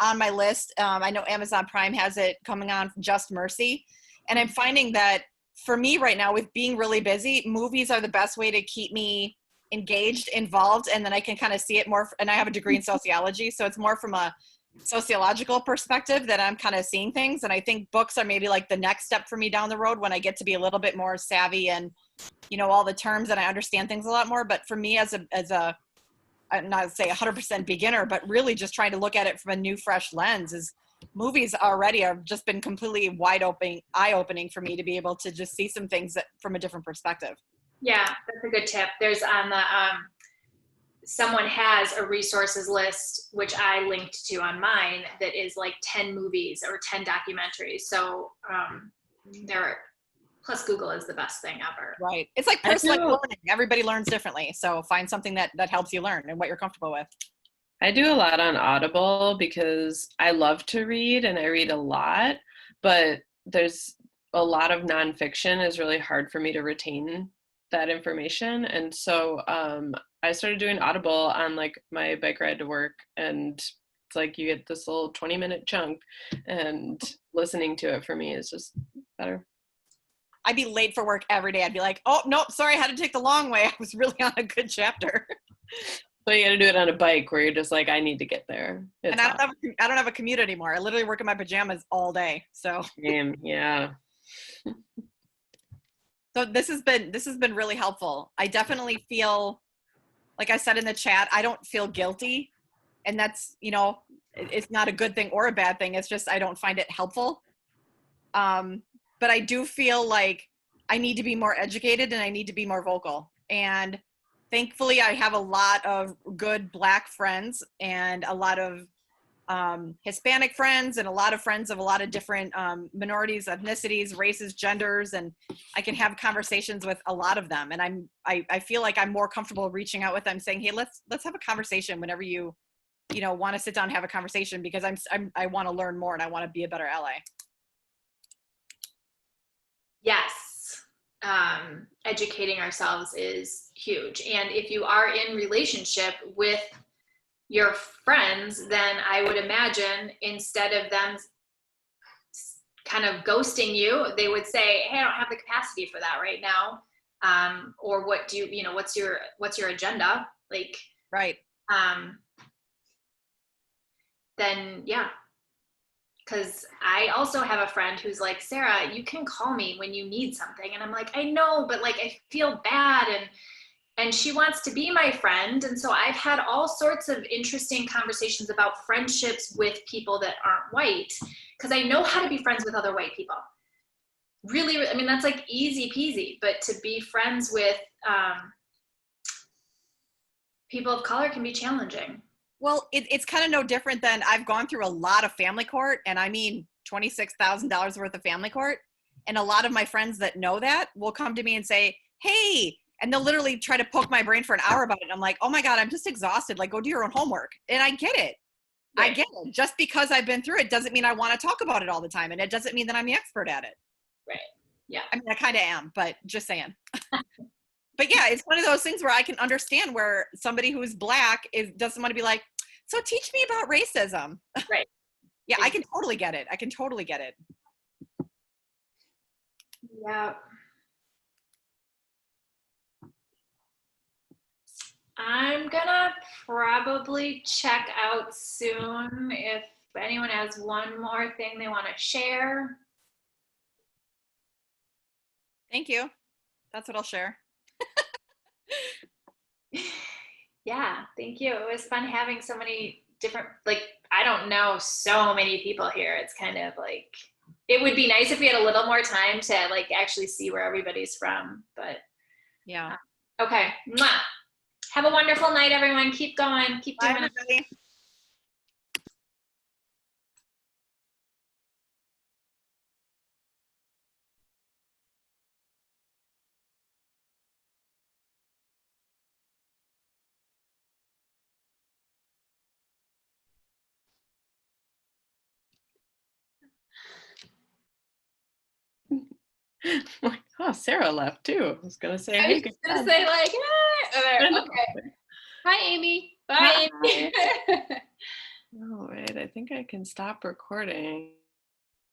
on my list, I know Amazon Prime has it coming on, Just Mercy. And I'm finding that for me right now, with being really busy, movies are the best way to keep me engaged, involved, and then I can kind of see it more. And I have a degree in sociology, so it's more from a sociological perspective that I'm kind of seeing things. And I think books are maybe like the next step for me down the road when I get to be a little bit more savvy and, you know, all the terms and I understand things a lot more. But for me as a I'm not say 100% beginner, but really just trying to look at it from a new, fresh lens, is movies already have just been completely eye-opening for me to be able to just see some things from a different perspective. Yeah, that's a good tip. There's on the, someone has a resources list, which I linked to on mine, that is like 10 movies or 10 documentaries. So plus Google is the best thing ever. Right. It's like personal learning. Everybody learns differently. So find something that helps you learn and what you're comfortable with. I do a lot on Audible because I love to read and I read a lot, but there's a lot of nonfiction is really hard for me to retain that information. And so I started doing Audible on like my bike ride to work, and it's like you get this little 20-minute chunk, and listening to it for me is just better. I'd be late for work every day. I'd be like, oh, nope, sorry, I had to take the long way. I was really on a good chapter. So you got to do it on a bike where you're just like, I need to get there. And I don't have a commute anymore. I literally work in my pajamas all day. So yeah. So this has been really helpful. I definitely feel, like I said in the chat, I don't feel guilty, and that's, you know, it's not a good thing or a bad thing. It's just I don't find it helpful. But I do feel like I need to be more educated and I need to be more vocal. And thankfully, I have a lot of good Black friends and a lot of Hispanic friends and a lot of friends of a lot of different minorities, ethnicities, races, genders, and I can have conversations with a lot of them. And I feel like I'm more comfortable reaching out with them, saying, "Hey, let's have a conversation whenever you want to sit down and have a conversation," because I want to learn more and I want to be a better ally. Yes. Educating ourselves is huge. And if you are in relationship with your friends, then I would imagine instead of them kind of ghosting you, they would say, "Hey, I don't have the capacity for that right now." Or what do you, what's your agenda? Like, right. Then yeah. Because I also have a friend who's like, "Sarah, you can call me when you need something." And I'm like, "I know, but like, I feel bad." And she wants to be my friend. And so I've had all sorts of interesting conversations about friendships with people that aren't white, because I know how to be friends with other white people. Really, I mean, that's like easy peasy, but to be friends with people of color can be challenging. Well, it's kind of no different than I've gone through a lot of family court, and I mean $26,000 worth of family court. And a lot of my friends that know that will come to me and say, "Hey," and they'll literally try to poke my brain for an hour about it. And I'm like, "Oh my God, I'm just exhausted. Like, go do your own homework." And I get it. Right. I get it. Just because I've been through it doesn't mean I want to talk about it all the time. And it doesn't mean that I'm the expert at it. Right. Yeah. I mean, I kind of am, but just saying. But yeah, it's one of those things where I can understand where somebody who's Black doesn't want to be like, "So teach me about racism." Right. Yeah, I can totally get it. I can totally get it. Yeah. I'm gonna probably check out soon. If anyone has one more thing they want to share. Thank you. That's what I'll share. Yeah, thank you. It was fun having so many different, like, I don't know so many people here. It's kind of like, it would be nice if we had a little more time to like actually see where everybody's from, but yeah. Okay. Mwah. Have a wonderful night, everyone. Keep going. Keep doing Bye, everybody. Like, oh, Sarah left too. I was gonna say, I hey, was good gonna job. say like, okay. Hi, Amy. Bye, Hi. Amy. All right, I think I can stop recording.